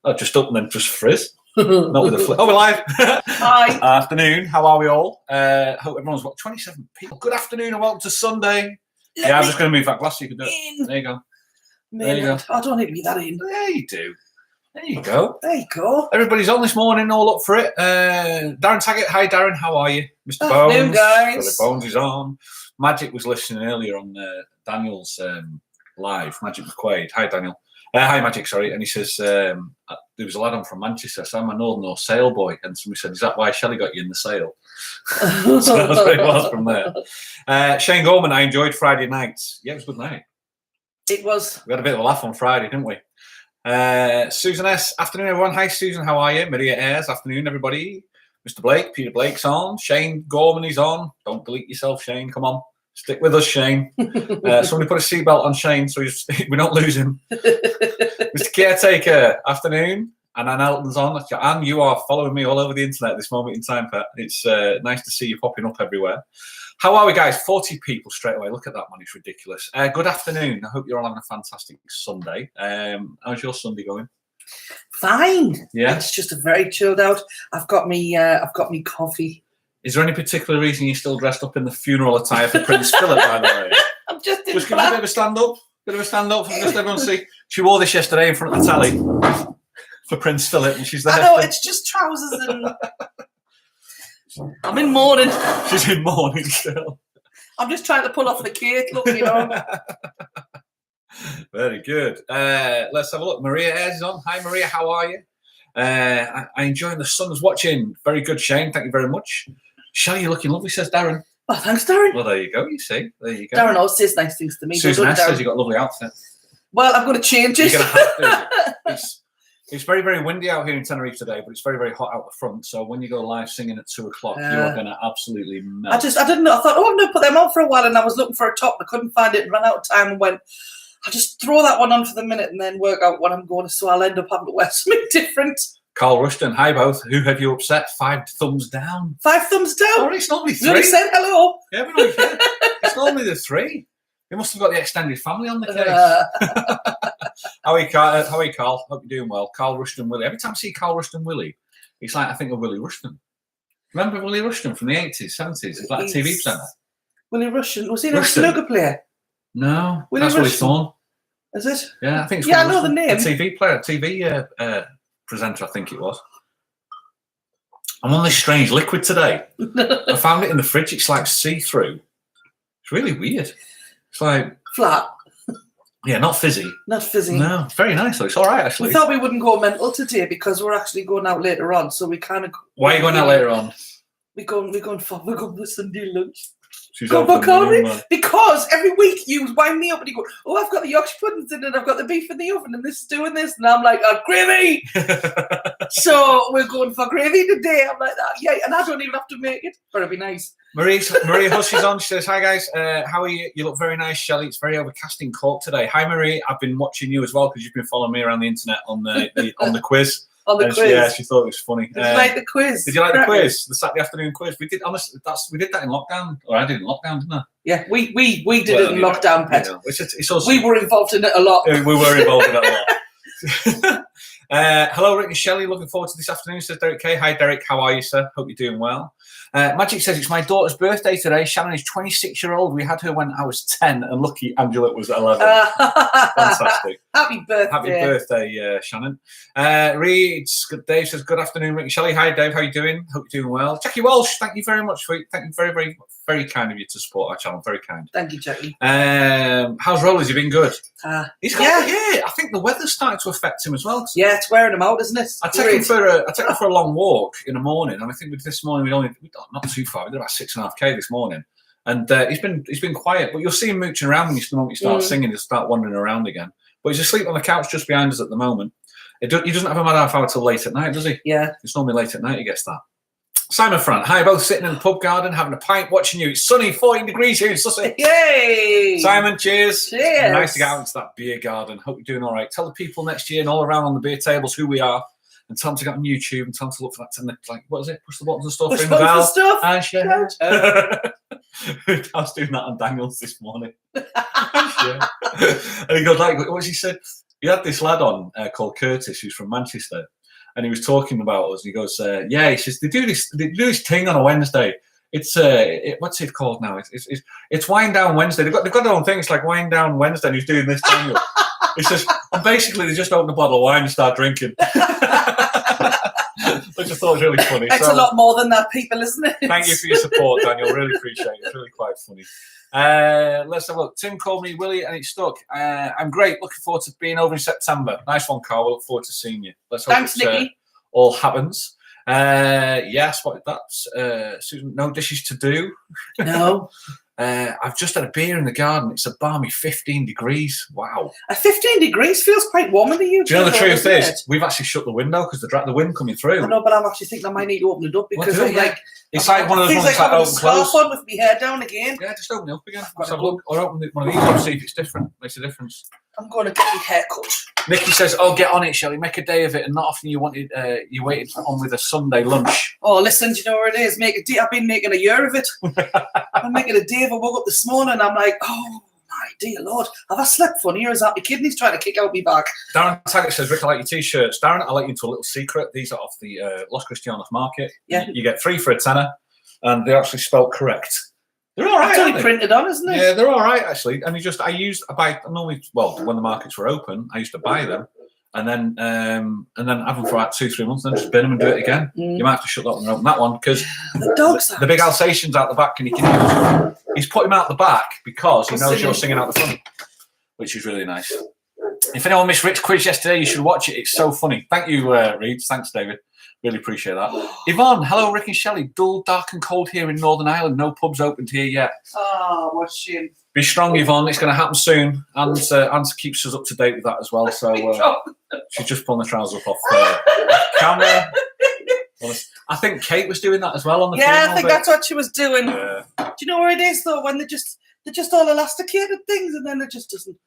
Oh, just up and then just frizz. Not with a flip. Oh, we're live. Hi. Afternoon. How are we all? Hope everyone's got 27 people. Good afternoon and welcome to Sunday. I'm just going to move that glass so you can do it. There you go. There you go. I don't need to be that in. There you do. There you go. There you go. Everybody's on this morning, all up for it. Darren Taggart. Hi, Darren. How are you? Mr. Afternoon, Bones. guys. Brother Bones is on. Magic was listening earlier on Daniel's live. Magic McQuaid. Hi, Daniel. Hi, Magic, sorry. And he says, there was a lad on from Manchester, so I'm a Northern or sail boy. And somebody said, is that why Shelley got you in the sail? So that's what it was from there. Shane Gorman, I enjoyed Friday nights. Yeah, it was a good night. It was. We had a bit of a laugh on Friday, didn't we? Susan S. Afternoon, everyone. Hi, Susan. How are you? Maria Ayres. Afternoon, everybody. Mr. Blake. Peter Blake's on. Shane Gorman is on. Don't delete yourself, Shane. Come on. Stick with us, Shane. Somebody put a seatbelt on Shane so we don't lose him. Mr. Caretaker, afternoon. And Ann Elton's on. Anne, you are following me all over the internet at this moment in time, Pat. It's nice to see you popping up everywhere. How are we, guys? 40 people straight away. Look at that, man. It's ridiculous. Good afternoon. I hope you're all having a fantastic Sunday. How's your Sunday going? Fine. Yeah. It's just a very chilled out. I've got me coffee. Is there any particular reason you're still dressed up in the funeral attire for Prince Philip, by the way? I'm just in Just give us a bit of a stand up. Bit of a stand up for just everyone to see. She wore this yesterday in front of the telly for Prince Philip, and she's there. I know, it's just trousers and I'm in mourning. She's in mourning still. I'm just trying to pull off the cake, look, you know. Very good. Let's have a look. Maria Ayres is on. Hi, Maria. How are you? I enjoying the sun's watching. Very good, Shane. Thank you very much. Shelley, you're looking lovely, says Darren. Oh, thanks, Darren. Well, there you go. You see. There you go. Darren always says nice things to me. Susan S. says you got a lovely outfit. Well, I'm going to change it. You're going to have to. It's very, very windy out here in Tenerife today, but it's very, very hot out the front. So when you go live singing at 2 o'clock, you're going to absolutely melt. I didn't know. I thought, I'm going to put them on for a while, and I was looking for a top. I couldn't find it and ran out of time and went, I'll just throw that one on for the minute and then work out what I'm going to. So I'll end up having to wear something different. Carl Rushton, hi both. Who have you upset? 5 thumbs down. 5 thumbs down? Oh, it's normally 3. You only said hello. Yeah, but it's normally the 3. You must have got the extended family on the case. How are you, Carl? Hope you're doing well. Carl Rushton Willie. Every time I see Carl Rushton Willie, it's like I think of Willie Rushton. Remember Willie Rushton from the 80s, 70s? It's like a TV presenter. Willie Rushton. Was he a snooker player? No, Willie that's Rushton. Willie Thorne. Is it? Yeah, I think it's I Willie know Rushton. the name. A TV player, TV presenter, I think it was. I'm on this strange liquid today. I found it in the fridge. It's like see-through. It's really weird. It's like flat. Yeah, not fizzy. Not fizzy. No, it's very nice though. It's all right actually. We thought we wouldn't go mental today because we're actually going out later on. So we kind of. Why are you going out later on? We're going for Sunday lunch. She's because every week you wind me up and you go, oh, I've got the Yorkshire puddings in and I've got the beef in the oven and this is doing this. And I'm like, oh, gravy. So we're going for gravy today. I'm like, that, yeah, and I don't even have to make it, but it'll be nice. Maria Huss is on. She says, hi guys, how are you? You look very nice, Shelley. It's very overcast in Cork today. Hi, Marie. I've been watching you as well because you've been following me around the internet on the quiz. On the quiz. Yeah, she thought it was funny. Did you like the quiz? Did you like the quiz? The Saturday afternoon quiz? We did. Honestly, we did that in lockdown. Or I did in lockdown, didn't I? Yeah, we did it in lockdown, Pet. It's also, we were involved in it a lot. We were involved in it a lot. Hello, Rick and Shelley. Looking forward to this afternoon, says Derek K. Hi, Derek. How are you, sir? Hope you're doing well. Magic says it's my daughter's birthday today. Shannon is 26-year-old. We had her when I was 10, and lucky Angela was 11. Fantastic. Happy birthday. Happy birthday, Shannon. Dave says, good afternoon, Rick and Shelley. Hi, Dave. How are you doing? Hope you're doing well. Jackie Walsh, thank you very much. Thank you very, very, very kind of you to support our channel. Very kind. Thank you, Jackie. How's Rollers? You been good? Yeah. I think the weather's starting to affect him as well. Yeah, it's wearing him out, isn't it? I take him for a long walk in the morning, and I think this morning we not too far. We did about 6.5k this morning, and he's been quiet. But you'll see him mooching around when you start singing. He'll start wandering around again. But he's asleep on the couch just behind us at the moment. He doesn't have a mad half hour till late at night, does he? Yeah. It's normally late at night he gets that. Simon Frant, hi, both sitting in the pub garden having a pint watching you. It's sunny, 14 degrees here in Sussex. Yay! Simon, cheers. Cheers. Nice to get out into that beer garden. Hope you're doing all right. Tell the people next year and all around on the beer tables who we are. And tell them to get on YouTube and tell them to look for that. Like, what is it? Push the buttons and stuff. Push ring the bell. stuff. And share. I was doing that on Daniels this morning. And he goes like, what's he said? he had this lad on called Curtis, who's from Manchester, and he was talking about us. He goes, "Yeah," he says, "They do this thing on a Wednesday. It's what's it called now? It's Wind Down Wednesday. They've got their own thing. It's like Wind Down Wednesday." And he's doing this, Daniel. He says, and basically they just open a bottle of wine and start drinking. Which I thought was really funny. It's a lot more than that, people, isn't it? Thank you for your support, Daniel. Really appreciate it. It's really quite funny. Let's have a look. Tim called me Willie and it stuck. I'm great. Looking forward to being over in September. Nice one, Carl. We'll look forward to seeing you. Let's hope Thanks, Nicky. All happens. Yes, that's Susan. No dishes to do. No. I've just had a beer in the garden. It's a balmy 15 degrees. Wow. 15 degrees feels quite warm in the UK. Do you know the truth is, we've actually shut the window because the wind coming through. I know, but I'm actually thinking I might need to open it up because it's like one of those ones like open close. On with my hair down again. Yeah, just open it up again. Let's have a look. Or open one of these up, see if it's different. Makes a difference. I'm going to get my hair cut. Nikki says, "Oh, get on it, Shelley. Make a day of it." And not often you waited on with a Sunday lunch. Oh, listen, do you know where it is? I've been making a year of it. I'm making a day of it. I woke up this morning. I'm like, oh my dear Lord, have I slept funny, or is that my kidneys trying to kick out me back? Darren Taggart says, "Rick, I like your t-shirts." Darren, I'll let you into a little secret. These are off the Los Cristianos market. Yeah, you get 3 for a tenner, and they're actually spelled correct. They're all right. It's only printed on, isn't it? Yeah, they're all right actually. And when the markets were open, I used to buy them, and then have them for about 2-3 months, and then just bin them and do it again. You might have to shut that one and open that one because the big Alsatian's out the back, and he's put him out the back because he knows you're singing out the front, which is really nice. If anyone missed Rick's quiz yesterday, you should watch it. It's so funny. Thank you, Reed. Thanks, David. Really appreciate that. Yvonne, hello, Rick and Shelley. Dull, dark and cold here in Northern Ireland. No pubs opened here yet. Oh, what a shame. Be strong, Yvonne. It's going to happen soon. And Anne keeps us up to date with that as well. So she's just pulling the trousers up off camera. I think Kate was doing that as well on the Yeah, I think that's what she was doing. Yeah. Do you know where it is, though? When they're just all elasticated things and then it just doesn't.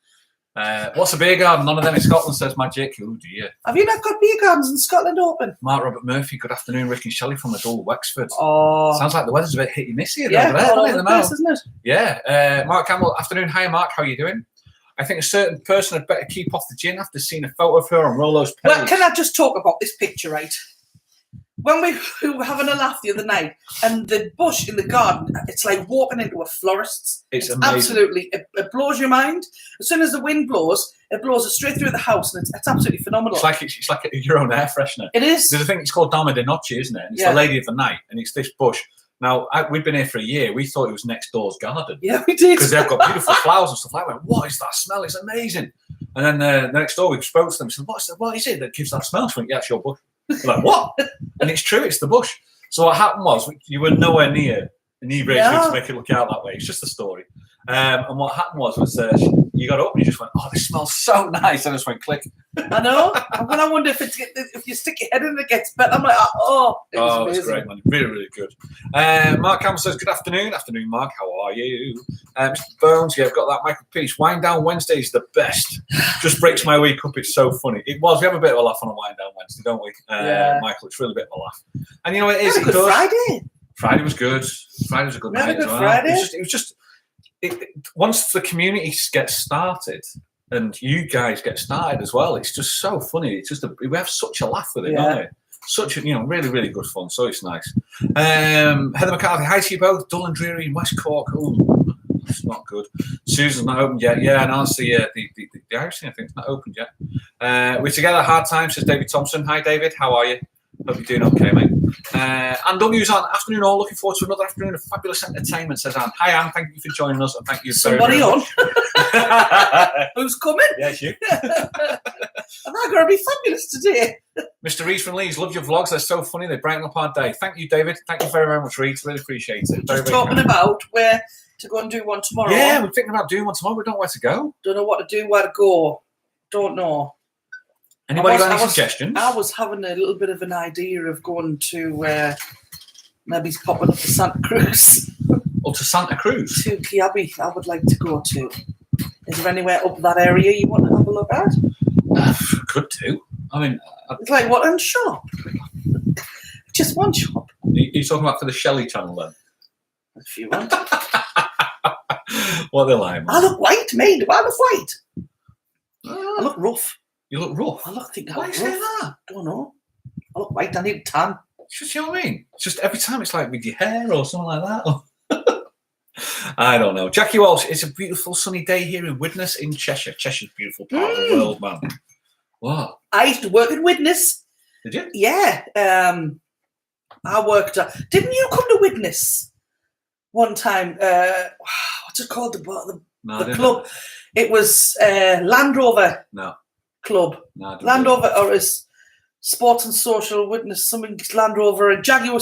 What's a beer garden? None of them in Scotland, says Magic. Oh dear. Have you not got beer gardens in Scotland open? Mark Robert Murphy, good afternoon. Rick and Shelley from the Dull, Wexford. Oh. Sounds like the weather's a bit hit and miss here. Yeah, over there, all over the place, isn't it? Yeah. Mark Campbell, afternoon. Hi, Mark. How are you doing? I think a certain person had better keep off the gin after seeing a photo of her on Rollo's page. Well, can I just talk about this picture, right? When we were having a laugh the other night, and the bush in the garden, it's like walking into a florist's. It's amazing. Absolutely, it blows your mind. As soon as the wind blows, it blows it straight through the house, and it's absolutely phenomenal. It's like your own air freshener. It is. There's a thing, it's called Dama de Noche, isn't it? And it's the Lady of the Night, and it's this bush. Now, we'd been here for a year. We thought it was next door's garden. Yeah, we did. Because they've got beautiful flowers and stuff like that. I went, what is that smell? It's amazing. And then next door, we spoke to them. Said, what is it that gives that smell? She went, yeah, it's your bush. We're like, what? And it's true, it's the bush. So what happened was, you were nowhere near inebriated to make it look out that way. It's just a story. And what happened was you got up and you just went, oh, this smells so nice. And I just went, click. I know. And when I wonder if you stick your head in it gets better, I'm like, oh, it's great, man. Really, really good. Mark Campbell says, good afternoon. Afternoon, Mark. How are you? Mr. Bones, yeah, I've got that Michael Peace. Wind Down Wednesday is the best. Just breaks my week up. It's so funny. It was. We have a bit of a laugh on a Wind Down Wednesday, don't we? Michael, it's really a bit of a laugh. And you know what it is? It does. Friday. Friday was good. Friday was a good night as well. Friday. It was just once the community gets started and you guys get started as well, it's just so funny. It's just we have such a laugh with it, don't we? Such a really, really good fun. So it's nice. Heather McCarthy, hi to you both. Dull and dreary in West Cork. Ooh, that's not good. Susan's not open yet. Yeah, and honestly, the Irish thing I think is not opened yet. We're together. Hard time, says David Thompson. Hi, David. How are you? Hope you're doing okay, mate. And W's on afternoon all. Looking forward to another afternoon of fabulous entertainment, says Anne. Hi, Anne. Thank you for joining us, and thank you. Somebody on. Who's coming? Yes, you. Am I going to be fabulous today? Mr. Rees from Leeds, love your vlogs. They're so funny. They brighten up our day. Thank you, David. Thank you very, very much, Rees. Really appreciate it. Just talking about where to go and do one tomorrow. Yeah, we're thinking about doing one tomorrow. We don't know where to go. Don't know what to do, where to go. Don't know. Anybody got any suggestions? I was having a little bit of an idea of going to maybe popping up to Santa Cruz. Or to Santa Cruz? To Kiabi, I would like to go to. Is there anywhere up that area you want to have a look at? Could do. I mean... it's like one shop. Just one shop. You're talking about for the Shelley channel then? If you want. What are they like, man? I look white, mate. Do I look white? I look rough. You look rough. I look think Why are you saying that? Don't know. I look white. I need a tan. Just, you know what I mean? It's just every time it's like with your hair or something like that. I don't know. Jackie Walsh, it's a beautiful sunny day here in Widnes in Cheshire. Cheshire's a beautiful part of the world, man. Wow. I used to work in Widnes. Did you? Yeah. I worked. Didn't you come to Widnes one time? What's it called? The club. It was Land Rover. No. Club. No, Land Rover, or is Sports and Social Witness, something Land Rover, and Jaguar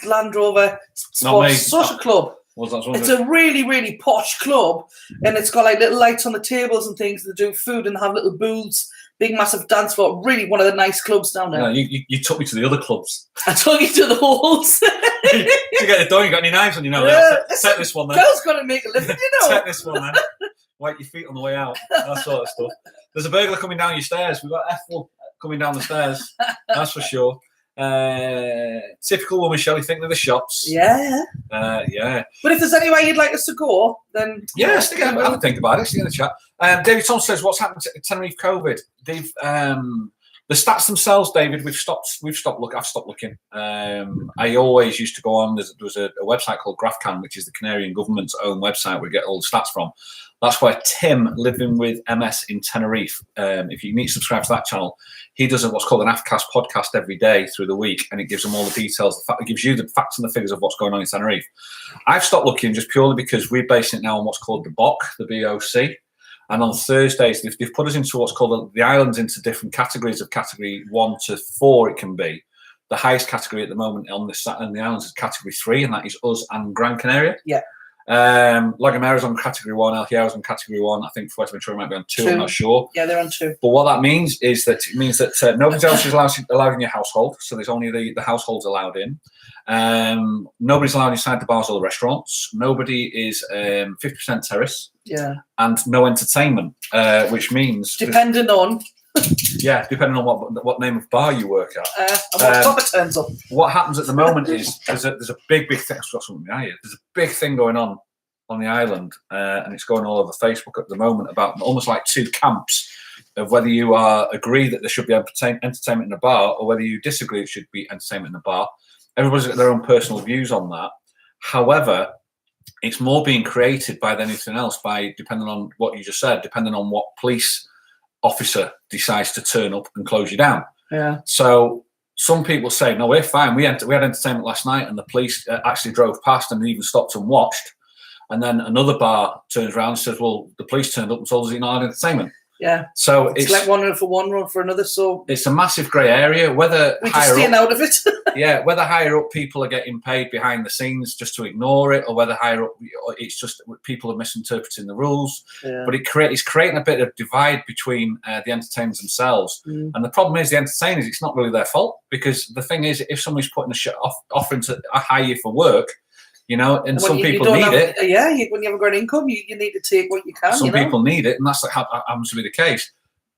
Land Rover Sports Social Club. It's a really, really posh club, and it's got like little lights on the tables and things to do food and have little booths, big massive dance floor. Really one of the nice clubs down there. No, you took me to the other clubs. I took you to the halls. You get it done, you got any knives on your nose? Take this one then. Girls got to make a living, you know. Take this one then. Wipe your feet on the way out. That sort of stuff. There's a burglar coming down your stairs. We've got Ethel coming down the stairs. That's for sure. Typical woman, Shelley, thinking of the shops. Yeah. Yeah. But if there's any way you'd like us to go, then yeah, have a think about it. Stick in the chat. David Thompson says, "What's happened to Tenerife COVID?" They've the stats themselves, David. I've stopped looking. I always used to go on. There was a website called GraphCan, which is the Canarian government's own website. We get all the stats from. That's where Tim, living with MS in Tenerife, if you need to subscribe to that channel, he does what's called an AFCAST podcast every day through the week, and it gives them all the details. It gives you the facts and the figures of what's going on in Tenerife. I've stopped looking just purely because we're basing it now on what's called the BOC, the BOC. And on Thursdays, they've put us into what's called the islands into different categories of category 1 to 4 it can be. The highest category at the moment on the islands is category 3, and that is us and Gran Canaria. Yeah. La Gomera's on category 1, El Hierro's on category 1. I think Fuerteventura might be on 2, I'm not sure. Yeah, they're on 2. But what that means is that nobody else is allowed in your household, so there's only the households allowed in. Nobody's allowed inside the bars or the restaurants. Nobody is 50% terrace. Yeah. And no entertainment, which means depending on what name of bar you work at and what top it turns up. What happens at the moment is there's a big thing. I've got something behind you. There's a big thing going on the island, and it's going all over Facebook at the moment about almost like 2 camps of whether you agree that there should be entertainment in a bar or whether you disagree it should be entertainment in a bar. Everybody's got their own personal views on that. However, it's more being created by anything else, depending on what you just said, depending on what police officer decides to turn up and close you down. Yeah. So some people say, no, we're fine. We had entertainment last night, and the police actually drove past and even stopped and watched. And then another bar turns around and says, well, the police turned up and told us it's not entertainment. Yeah. So it's like one run for one, run for another. So it's a massive grey area. Whether we're just staying out of it. Yeah, whether higher up people are getting paid behind the scenes just to ignore it, or whether higher up it's just people are misinterpreting the rules. Yeah. But it's creating a bit of divide between the entertainers themselves. And the problem is the entertainers, it's not really their fault, because the thing is, if somebody's putting offering to hire you for work, you know, and some people need it. Yeah, when you haven't got an income, you need to take what you can. Some people need it, and that's like how happens to be the case.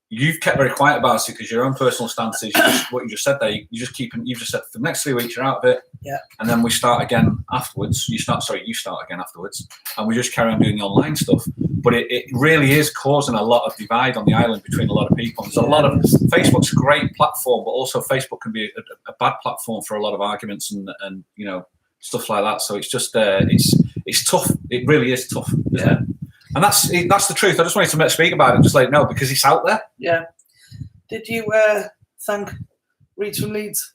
You've kept very quiet about it because your own personal stance is what you just said there. You've just said for the next 3 weeks you're out of it, yeah, and then we start again afterwards. You start again afterwards, and we just carry on doing the online stuff. But it really is causing a lot of divide on the island between a lot of people. There's a lot of Facebook's a great platform, but also Facebook can be a bad platform for a lot of arguments and you know, stuff like that. So it's just it's tough. It really is tough. Yeah. And that's the truth. I just wanted to speak about it, just like no, because it's out there. Yeah. Did you thank Reeds from Leeds?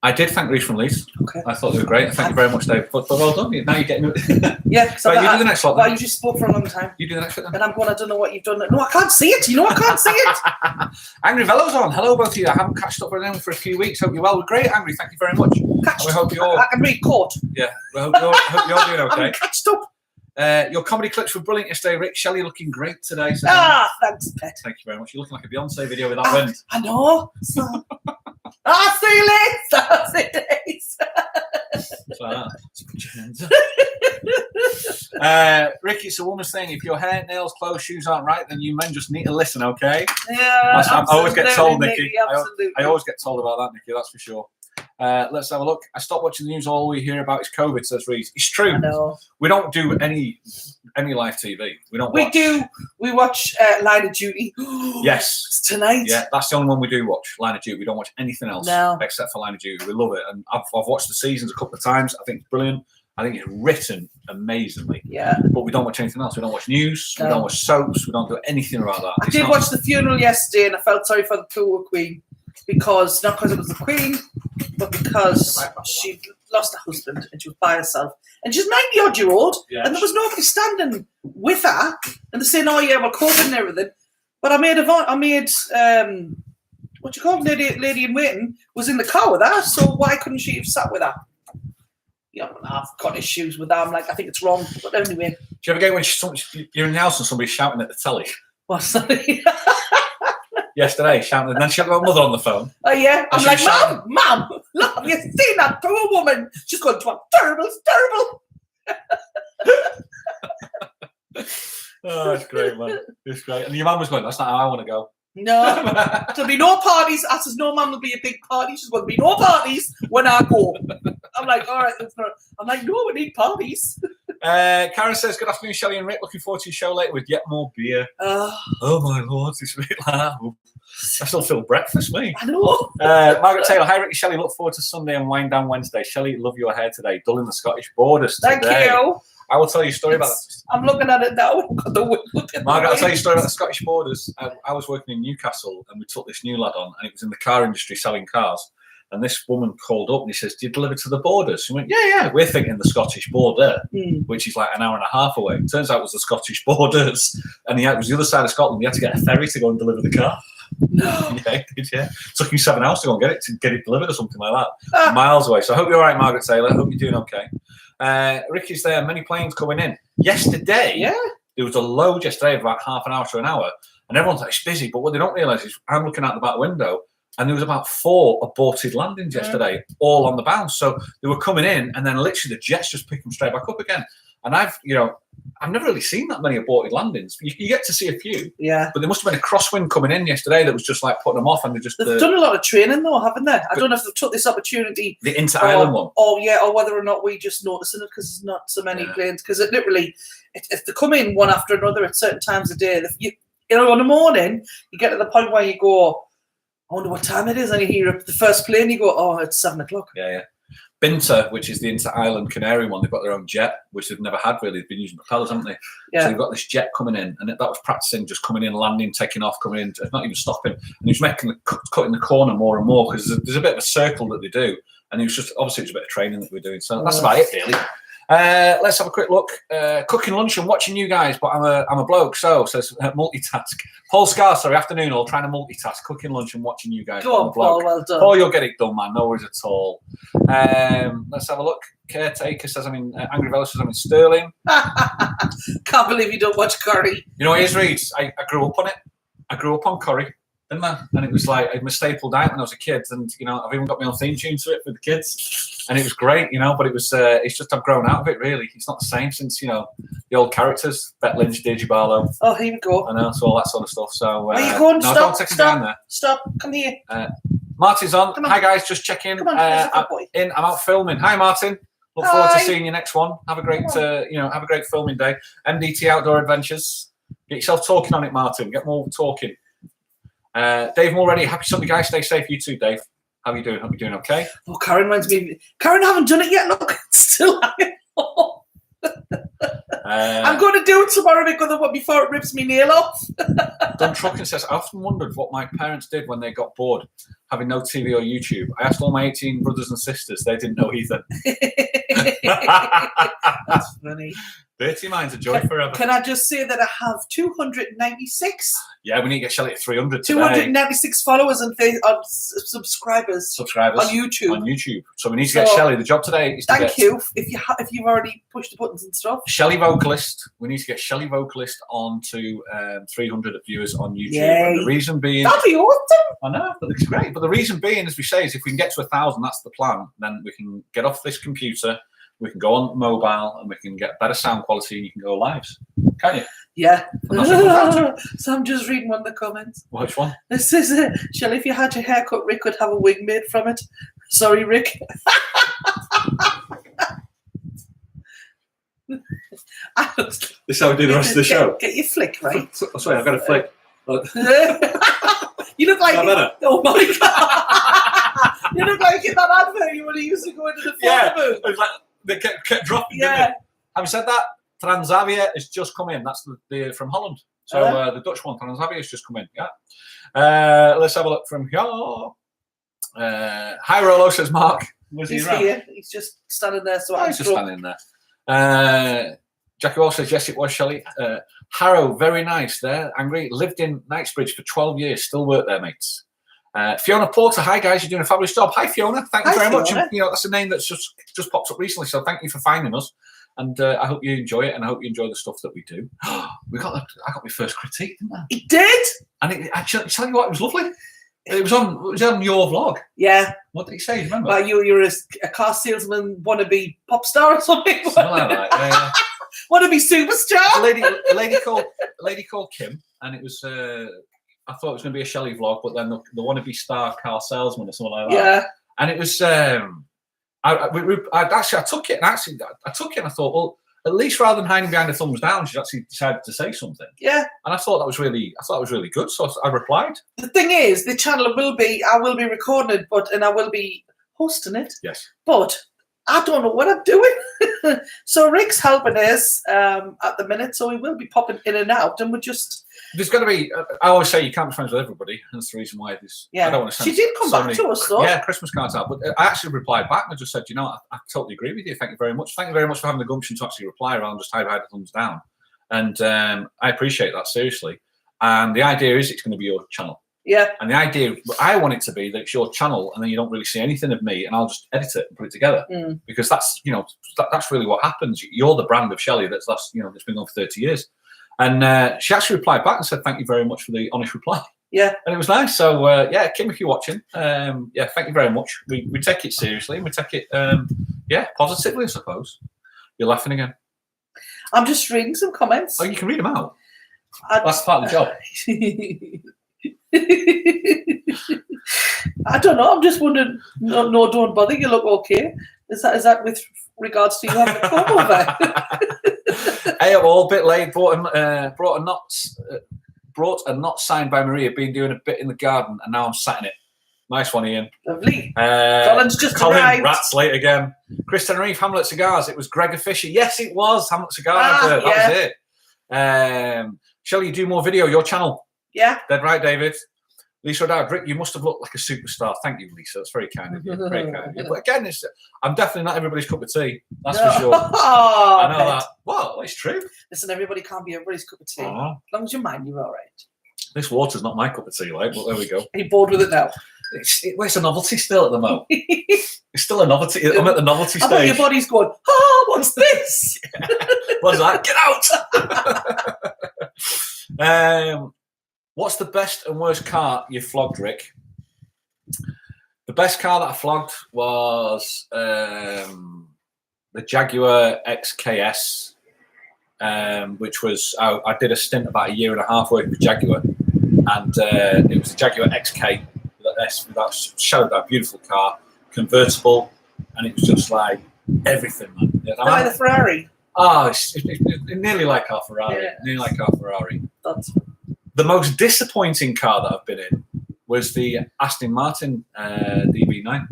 I did thank Reeds from Leeds. Okay. I thought they were great. Thank you very much, Dave. But well done. Now you're getting it. Yeah. Right, you do the next lot. Well, you just spoke for a long time. You do the next bit then. And I'm going, I don't know what you've done. No, I can't see it. You know, I can't see it. Angry Velo's on. Hello, both of you. I haven't catched up with them for a few weeks. Hope you're well. We're great, Angry. Thank you very much. We hope you're. I can read court. Yeah. We hope you're doing okay. I'm catched up. Your comedy clips were brilliant yesterday, Rick. Shelley looking great today. So thanks, Pet. Thank you very much. You're looking like a Beyonce video with that wind. I know. So, I'll see you later. I'll see you later. Rick, it's a woman's thing. If your hair, nails, clothes, shoes aren't right, then you men just need to listen, okay? Yeah. I always get told, Nikki. Absolutely. I always get told about that, Nikki. That's for sure. Let's have a look. I stopped watching the news. All we hear about is COVID, says Reese. It's true. I know. We don't do any live TV. We don't. We do. We watch Line of Duty. Yes. It's tonight. Yeah, that's the only one we do watch. Line of Duty. We don't watch anything else except for Line of Duty. We love it, and I've watched the seasons a couple of times. I think it's brilliant. I think it's written amazingly. Yeah. But we don't watch anything else. We don't watch news. We don't watch soaps. We don't do anything about that. I did watch the funeral yesterday, and I felt sorry for the poor Queen because not because it was the Queen, but because she lost her husband and she was by herself, and she's 90-odd-year-old, and there was nobody standing with her. And they're saying, "Oh yeah, we're coping and everything." But I made what you call it, lady in waiting was in the car with her. So why couldn't she have sat with her? Yeah, I've got issues with that. I'm like, I think it's wrong. But anyway. Do you ever get when you're in the house and somebody's shouting at the telly? What's that? Yesterday, shouting, and then she had my mother on the phone. Oh, yeah. I'm like, Mum, look, have you seen that poor woman? She's going to terrible, it's terrible. Oh, it's great, man. It's great. And your mum was going, that's not how I want to go. No, there'll be no parties. I says, no, Mum, there'll be a big party. She's going to be no parties when I go. I'm like, all right. I'm like, no, we need parties. Karen says, good afternoon, Shelley and Rick. Looking forward to your show later with yet more beer. Oh, my Lord. It's a bit loud. I still feel breakfast, me. I know. Margaret Taylor, hi, Rick and Shelley. Look forward to Sunday and wind down Wednesday. Shelley, love your hair today. Dulling the Scottish borders today. Thank you. I will tell you a story about that. I'm looking at it now. Margaret, I'll tell you a story about the Scottish borders. I was working in Newcastle and we took this new lad on, and it was in the car industry selling cars. And this woman called up and he says, do you deliver to the borders? She went, yeah. We're thinking the Scottish border, which is like an hour and a half away. It turns out it was the Scottish borders. And it was the other side of Scotland. You had to get a ferry to go and deliver the car. No. Yeah. Took you 7 hours to go and get it delivered or something like that. Miles away. So I hope you're all right, Margaret Taylor. I hope you're doing okay. Ricky's there. Many planes coming in. Yesterday, there was a load yesterday of about half an hour to an hour. And everyone's like, it's busy. But what they don't realise is I'm looking out the back window and there was about 4 aborted landings yesterday, all on the bounce. So they were coming in and then literally the jets just pick them straight back up again. And I've never really seen that many aborted landings. You get to see a few. Yeah. But there must have been a crosswind coming in yesterday that was just like putting them off, and they've done a lot of training though, haven't they? I don't know if they've took this opportunity. The inter-island one. Or whether or not we just noticing it because there's not so many planes. Because it literally, if they come in one after another at certain times of day, on the morning, you get to the point where you go, I wonder what time it is, and you hear the first plane, you go, oh, it's 7 o'clock. Yeah. Binter, which is the inter-island Canary one, they've got their own jet, which they've never had really. They've been using propellers, haven't they? Yeah. So they've got this jet coming in, and that was practicing just coming in, landing, taking off, coming in, not even stopping. And he was cutting the corner more and more because there's a bit of a circle that they do. And it was just, obviously, it was a bit of training that we were doing. So that's about it, really. Let's have a quick look. Cooking lunch and watching you guys, but I'm a bloke, so says multitask. Paul Scar, sorry, afternoon all, trying to multitask, cooking lunch and watching you guys. Go on, Paul, well done. Paul, you'll get it done, man. No worries at all. Let's have a look. Caretaker says I'm in Angry Vella says I'm in Stirling. Can't believe you don't watch curry. You know what it is, Reeds? I grew up on it. I grew up on curry. And it was like my staple diet when I was a kid, and I've even got my own theme tune to it for the kids, and it was great, but it was it's just I've grown out of it really. It's not the same since the old characters, Bet Lynch, Deji Barlow. Oh, here we go. I know, so all that sort of stuff. So are you going? No, stop! Don't take down there. Stop! Come here. Martin's on. Hi guys, just checking. Come on, I'm out filming. Hi Martin. Look forward to seeing you next one. Have a great have a great filming day. MDT Outdoor Adventures. Get yourself talking on it, Martin. Get more talking. Dave already. Happy Sunday, guys. Stay safe. You too, Dave. How are you doing? Hope you're doing okay. Oh, Karen reminds me. Karen, I haven't done it yet. Look, it's still hanging on. I'm going to do it tomorrow before it rips me nail off. Don Trucken says, I often wondered what my parents did when they got bored, having no TV or YouTube. I asked all my 18 brothers and sisters. They didn't know either. That's funny. Dirty minds a joy forever. Can I just say that I have 296? Yeah, we need to get Shelley at 300 today. 296 followers and subscribers on YouTube. On YouTube. So we need to get Shelley. The job today is to Thank you if you've already pushed the buttons and stuff. Shelley Vocalist. We need to get Shelley Vocalist on to 300 viewers on YouTube. Yay. And the reason being... That'd be awesome. I know, but it's great. But the reason being, as we say, is if we can get to 1,000, that's the plan. Then we can get off this computer, we can go on mobile, and we can get better sound quality, and you can go lives. Can you? Yeah. So I'm just reading one of the comments. Which one? It says, Shelley, if you had your hair cut, Rick could have a wig made from it. Sorry, Rick. This is how we do the rest of the show. Get your flick right. Oh, sorry, I've got a flick. You look like better? Oh my god! You look like in that advert you when he used to go into the photo booth. It was like they kept dropping. Yeah. Didn't they? Having said that, Transavia has just come in. That's the from Holland. So the Dutch one, Transavia, has just come in. Yeah. Let's have a look from here. Hi Rolo, says Mark. Was He's he around? here. He's just standing there. So He's just standing there. Jackie Wall says, yes, it was Shelley. Harrow, very nice there. Angry. Lived in Knightsbridge for 12 years. Still work there, mates. Fiona Porter, hi guys, you're doing a fabulous job. Hi Fiona, thank you very much. And, you know, that's a name that's just popped up recently, so thank you for finding us. And I hope you enjoy it, and I hope you enjoy the stuff that we do. I got my first critique, didn't I? He did. And actually, tell you what, it was lovely. It was on your vlog. Yeah. What did he say? Do you remember? Well, you're a car salesman, wannabe pop star or something. Something like that. Yeah. Wannabe superstar. A lady called Kim, and it was. I thought it was going to be a Shelley vlog, but then the wannabe star car salesman or something like that. Yeah. And it was. I took it, and I thought, well, at least rather than hiding behind the thumbs down, she actually decided to say something. Yeah. And I thought that was really good. So I replied. The thing is, the channel I will be recording it, and I will be hosting it. Yes. But I don't know what I'm doing. So Rick's helping us at the minute, so he will be popping in and out, and we're just. There's got to be. I always say you can't be friends with everybody. And that's the reason why this. Yeah. I don't want to send she did come back to us, though. Yeah, Christmas cards out. But I actually replied back and I just said, you know, I totally agree with you. Thank you very much. Thank you very much for having the gumption to actually reply rather than just hide the thumbs down. And I appreciate that, seriously. And the idea is it's going to be your channel. Yeah. And the idea I want it to be that it's your channel, and then you don't really see anything of me, and I'll just edit it and put it together. Because that's that's really what happens. You're the brand of Shelley that's been on for 30 years. And she actually replied back and said, thank you very much for the honest reply. Yeah. And it was nice. So, yeah, Kim, if you're watching, thank you very much. We take it seriously, and we take it, positively, I suppose. You're laughing again. I'm just reading some comments. Oh, you can read them out. That's part of the job. I don't know. I'm just wondering. No, don't bother. You look okay. Is that with regards to you having a comb over? Hey, I'm all a bit late. Brought a knot signed by Maria. Been doing a bit in the garden, and now I'm sat in it. Nice one, Ian. Lovely. Colin's just arrived. Rat's late again. Chris Tenerife, Hamlet Cigars. It was Gregor Fisher. Yes, it was Hamlet Cigars. That was it. Shelley, you do more video. Your channel. Yeah. Dead right, David. Lisa O'Dowd, Rick, you must have looked like a superstar. Thank you, Lisa. That's very kind of you. Very kind of you. But again, I'm definitely not everybody's cup of tea. That's for sure. I know that. Well, it's true. Listen, everybody can't be everybody's cup of tea. As long as you mind, you're all right. This water's not my cup of tea, like, but there we go. Are you bored with it now? It's a novelty still at the moment. It's still a novelty. I'm at the novelty stage. I bet your body's going, what's this? What's that? Get out! What's the best and worst car you've flogged, Rick? The best car that I flogged was the Jaguar XKS, which was, I did a stint about 1.5 years working with Jaguar, and it was the Jaguar XK, without shadow, that beautiful car, convertible, and it was just like everything, man. Like the Ferrari? Oh, it's nearly like our Ferrari. Yeah. Nearly like our Ferrari. The most disappointing car that I've been in was the Aston Martin DB9,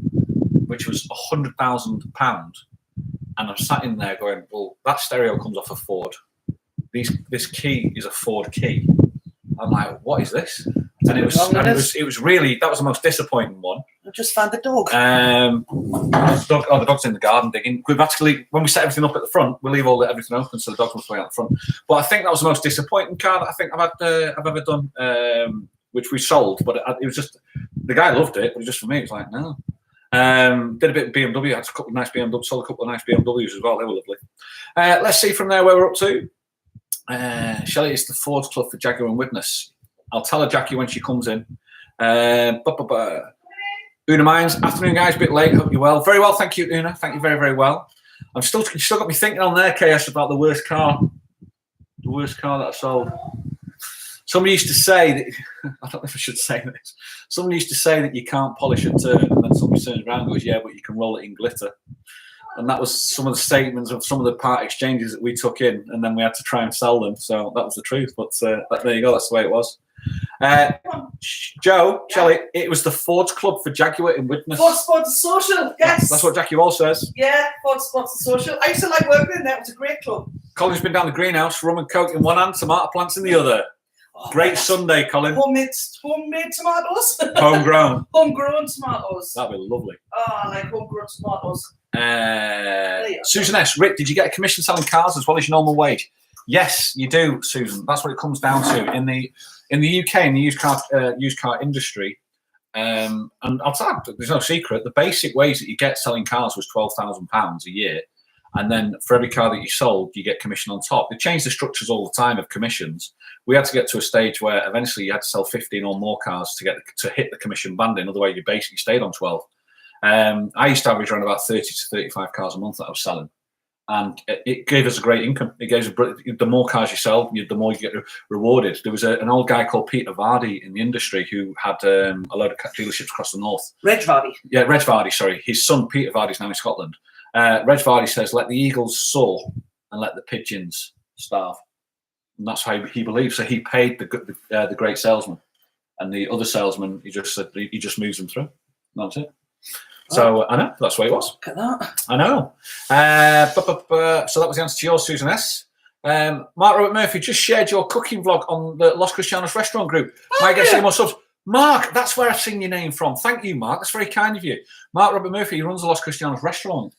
which was £100,000. And I'm sat in there going, well, that stereo comes off a Ford. This key is a Ford key. I'm like, what is this? And it was really, that was the most disappointing one. I just found the dog. The dog's in the garden digging. When we set everything up at the front, we leave everything open so the dog must be out the front. But I think that was the most disappointing car that I think I've ever done, which we sold. But it was just, the guy loved it, but just for me, it was like, no. Did a bit of BMW, had a couple of nice BMWs, sold a couple of nice BMWs as well. They were lovely. Let's see from there where we're up to. Shelley, it's the Ford Club for Jaguar and Witness. I'll tell her, Jackie, when she comes in. Una Mines, afternoon, guys. A bit late. Hope you're well. Very well, thank you, Una. Thank you very, very well. You still got me thinking on there, KS, about the worst car. The worst car that I sold. Somebody used to say that, I don't know if I should say this. Somebody used to say that you can't polish a turd, and then somebody turns around and goes, yeah, but you can roll it in glitter. And that was some of the statements of some of the part exchanges that we took in, and then we had to try and sell them. So that was the truth. But there you go. That's the way it was. Joe, Shelley, it was the Ford's Club for Jaguar in Widnes. Ford Sports Social, yes. That's what Jackie Wall says. Yeah, Ford Sports Social. I used to like working in there. It was a great club. Colin's been down the greenhouse, rum and coke in one hand, tomato plants in the other. Oh, Great Sunday, Colin. Homemade tomatoes. Homegrown. Homegrown tomatoes. That'd be lovely. Oh, I like homegrown tomatoes. Susan S. Rick, did you get a commission selling cars as well as your normal wage? Yes, you do, Susan. That's what it comes down to in the UK, in the used car industry. And I'll tell you, there's no secret. The basic wage that you get selling cars was £12,000 a year, and then for every car that you sold, you get commission on top. They change the structures all the time of commissions. We had to get to a stage where eventually you had to sell 15 or more cars to hit the commission banding. Otherwise, you basically stayed on 12. I used to average around about 30 to 35 cars a month that I was selling. And it gave us a great income. It gave us the more cars you sell, the more you get rewarded. There was an old guy called Peter Vardy in the industry who had a load of dealerships across the north. Reg Vardy. Yeah, Reg Vardy, sorry. His son, Peter Vardy, is now in Scotland. Reg Vardy says, let the eagles soar and let the pigeons starve. And that's how he believes. So he paid the great salesman. And the other salesman, he just moves them through. That's it. So I know that's the way it was. Look at that. I know. So that was the answer to yours, Susan S. Mark Robert Murphy just shared your cooking vlog on the Los Cristianos restaurant group. Might get some more subs. Mark, that's where I've seen your name from. Thank you, Mark. That's very kind of you. Mark Robert Murphy, he runs the Los Cristianos restaurant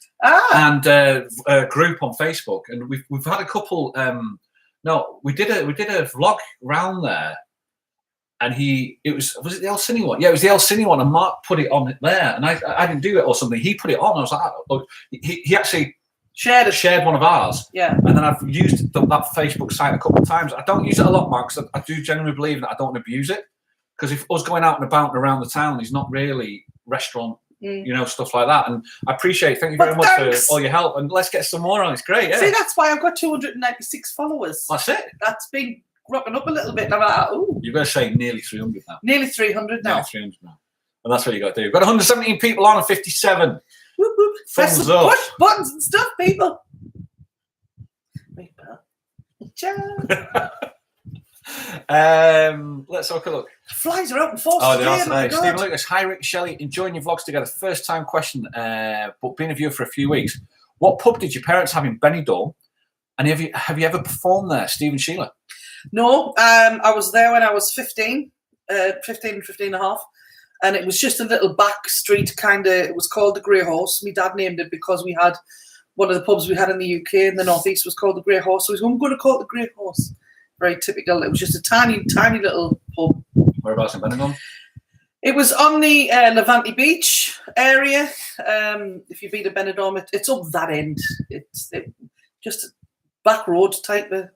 and a group on Facebook, and we've had a couple. We did a vlog around there. And was it the El Cine one? Yeah, it was the El Cine one, and Mark put it on there, and I didn't do it or something. He put it on. I was like, oh, he actually shared one of ours. Yeah. And then I've used that Facebook site a couple of times. I don't use it a lot, Mark, because I do genuinely believe that I don't abuse it. Because if us going out and about and around the town is not really restaurant, stuff like that. And I appreciate. Thank you very much for all your help. And let's get some more on. It's great. Yeah. See, that's why I've got 296 followers. That's it. That's been rocking up a little bit. And I'm like, oh. You're going to say nearly 300 now. Nearly 300 now. Nearly 300 now. And that's what you got to do. We've got 117 people on and 57. Whoop, whoop. Thumbs up. Push buttons and stuff, people. Let's have a look. Flies are open for they are today. Stephen Lucas, hi Rick and Shelley, enjoying your vlogs together. First time question, but been a viewer for a few weeks. What pub did your parents have in Benidorm? And have you ever performed there, Stephen Sheila? No, I was there when I was 15 and a half. And it was just a little back street kind of, it was called the Grey Horse. My dad named it because we had one of the pubs we had in the UK in the Northeast was called the Grey Horse. So I'm going to call it the Grey Horse. Very typical. It was just a tiny, tiny little pub. Whereabouts in Benidorm? It was on the Levante Beach area. If you've been to Benidorm, it's up that end. It's just a back road type of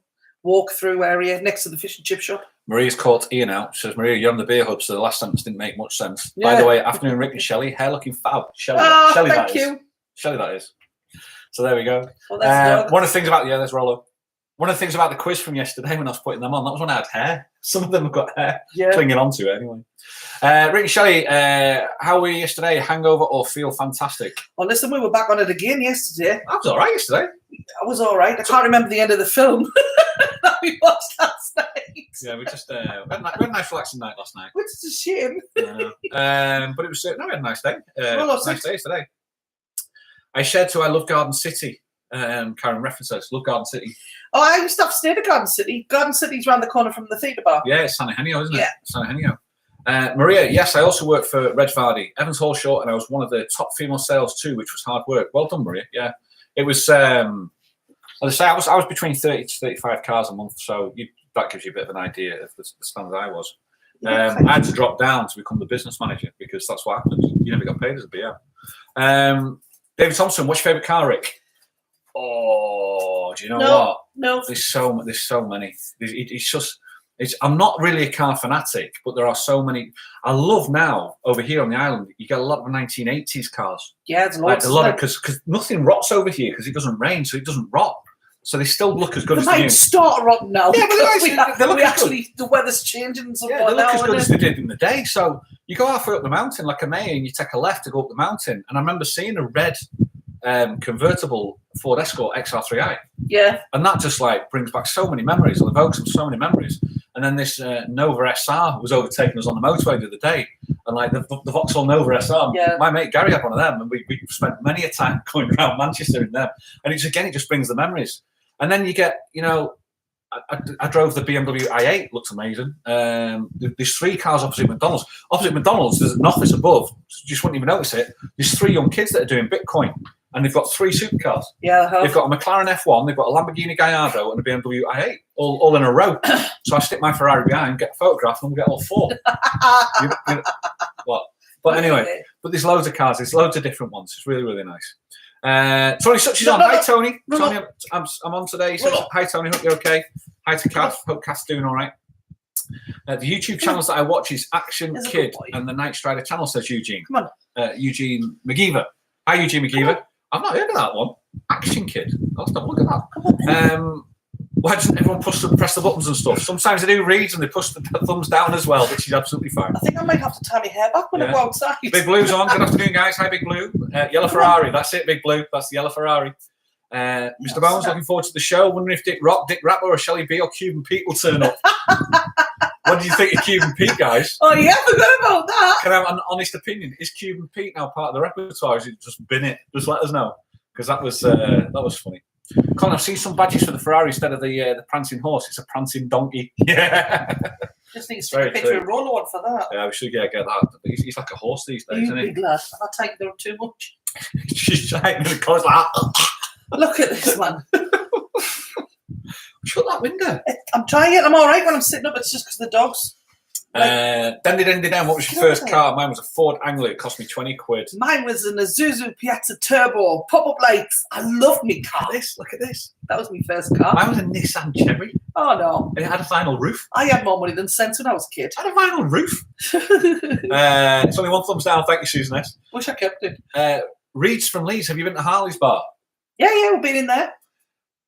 walk-through area next to the fish and chip shop. Maria's caught Ian out. She says, Maria, you're on the beer hub, so the last sentence didn't make much sense. Yeah. By the way, afternoon, Rick and Shelley. Hair looking fab. Shelley, thank you. Shelley, that is. So there we go. Well, one of the things about, there's Rollo. One of the things about the quiz from yesterday when I was putting them on, that was when I had hair. Some of them have got hair clinging onto it anyway. Rick and Shelley, how were you yesterday? Hangover or feel fantastic? Well, listen, we were back on it again yesterday. I was all right yesterday. I was all right. I can't remember the end of the film that we watched last night. Yeah, we just we had a nice relaxing night last night. Which is a shame. But it was we had a nice day. Nice day today. I shared too. I love Garden City. Karen references love Garden City. Oh, I used to have stayed at Garden City. Garden City's around the corner from the theatre bar. Yeah, it's San Eugenio, isn't it? Yeah, San Eugenio. Maria, yes, I also worked for Reg Vardy, Evans Hall Short, and I was one of the top female sales too, which was hard work. Well done, Maria. Yeah, it was. As I say, I was between 30 to 35 cars a month, so that gives you a bit of an idea of the standard I was. I had to drop down to become the business manager because that's what happened. You never got paid as a BM. David Thompson, what's your favourite car, Rick? Oh, do you know what? No. There's so many. It's just. I'm not really a car fanatic, but there are so many. I love now over here on the island. You get a lot of 1980s cars. Yeah, there's a lot of because nothing rots over here because it doesn't rain, so it doesn't rot. so they still look as good They as they might do. start rotten now. Yeah, but they look as actually, the weather's changing and so Yeah, on they look now. as good innit? as they did in the day. So you go halfway up the mountain like a May and you take a left to go up the mountain. And I remember seeing a red convertible Ford Escort XR3i. Yeah. And that just like brings back so many memories, or evokes so many memories. And then this Nova SR was overtaking us on the motorway the other day. And like the Vauxhall Nova SR, my mate Gary had one of them. And we spent many a time going around Manchester in them. And it just brings the memories. And then you get, you know, I drove the BMW i8, looks amazing. There's 3 cars opposite McDonald's. Opposite McDonald's, there's an office above. You just wouldn't even notice it. There's 3 young kids that are doing Bitcoin, and they've got 3 supercars. Yeah, they've got a McLaren F1, they've got a Lamborghini Gallardo, and a BMW i8, all in a row. So I stick my Ferrari behind, get a photograph, and we get all 4. What? But anyway, but there's loads of cars. There's loads of different ones. It's really, really nice. Tony Such is on. Hi, Tony. Tony, I'm on today. He says, hi, Tony. Hope you're okay. Hi to Kath. Hope Kath's doing all right. The YouTube channels that I watch is Action Kid and the Night Strider channel, says Eugene. Come on. Eugene McGeever. Hi, Eugene McGeever. I've not heard of that one. Action Kid. Let's have a look at that. Why doesn't everyone press the buttons and stuff? Sometimes they do reads and they push the thumbs down as well, which is absolutely fine. I think I might have to tie my hair back when I go outside. Big Blue's on. Good afternoon, guys. Hi, Big Blue. Yellow Ferrari. That's it, Big Blue. That's the yellow Ferrari. Mr. Bones, looking forward to the show. Wondering if Dick Rapper or Shelley B or Cuban Pete will turn up. What do you think of Cuban Pete, guys? Oh, yeah, I forgot about that. Can I have an honest opinion? Is Cuban Pete now part of the repertoire? Or has it just been it? Just let us know, because that was funny. Colin, I've seen some badges for the Ferrari instead of the prancing horse. It's a prancing donkey. Yeah. Just need to take a picture of Rollo on for that. Yeah, we should get that. He's like a horse these days, isn't he? Big lad. I take them too much. She's trying to cause like Look at this man. Shut that window. I'm trying it. I'm all right when I'm sitting up. It's just because the dogs. Dendy down. What was your first car? Mine was a Ford Anglia. It cost me 20 quid. Mine was an Isuzu Piazza Turbo, pop-up lights. I love me car. Look at this. That was my first car. Mine was a Nissan Cherry. Oh no! And it had a vinyl roof. I had more money than sense when I was a kid. It had a vinyl roof. It's only 1 thumbs down. Thank you, Susan S. Wish I kept it. Reeds from Leeds. Have you been to Harley's bar? Yeah, we've been in there.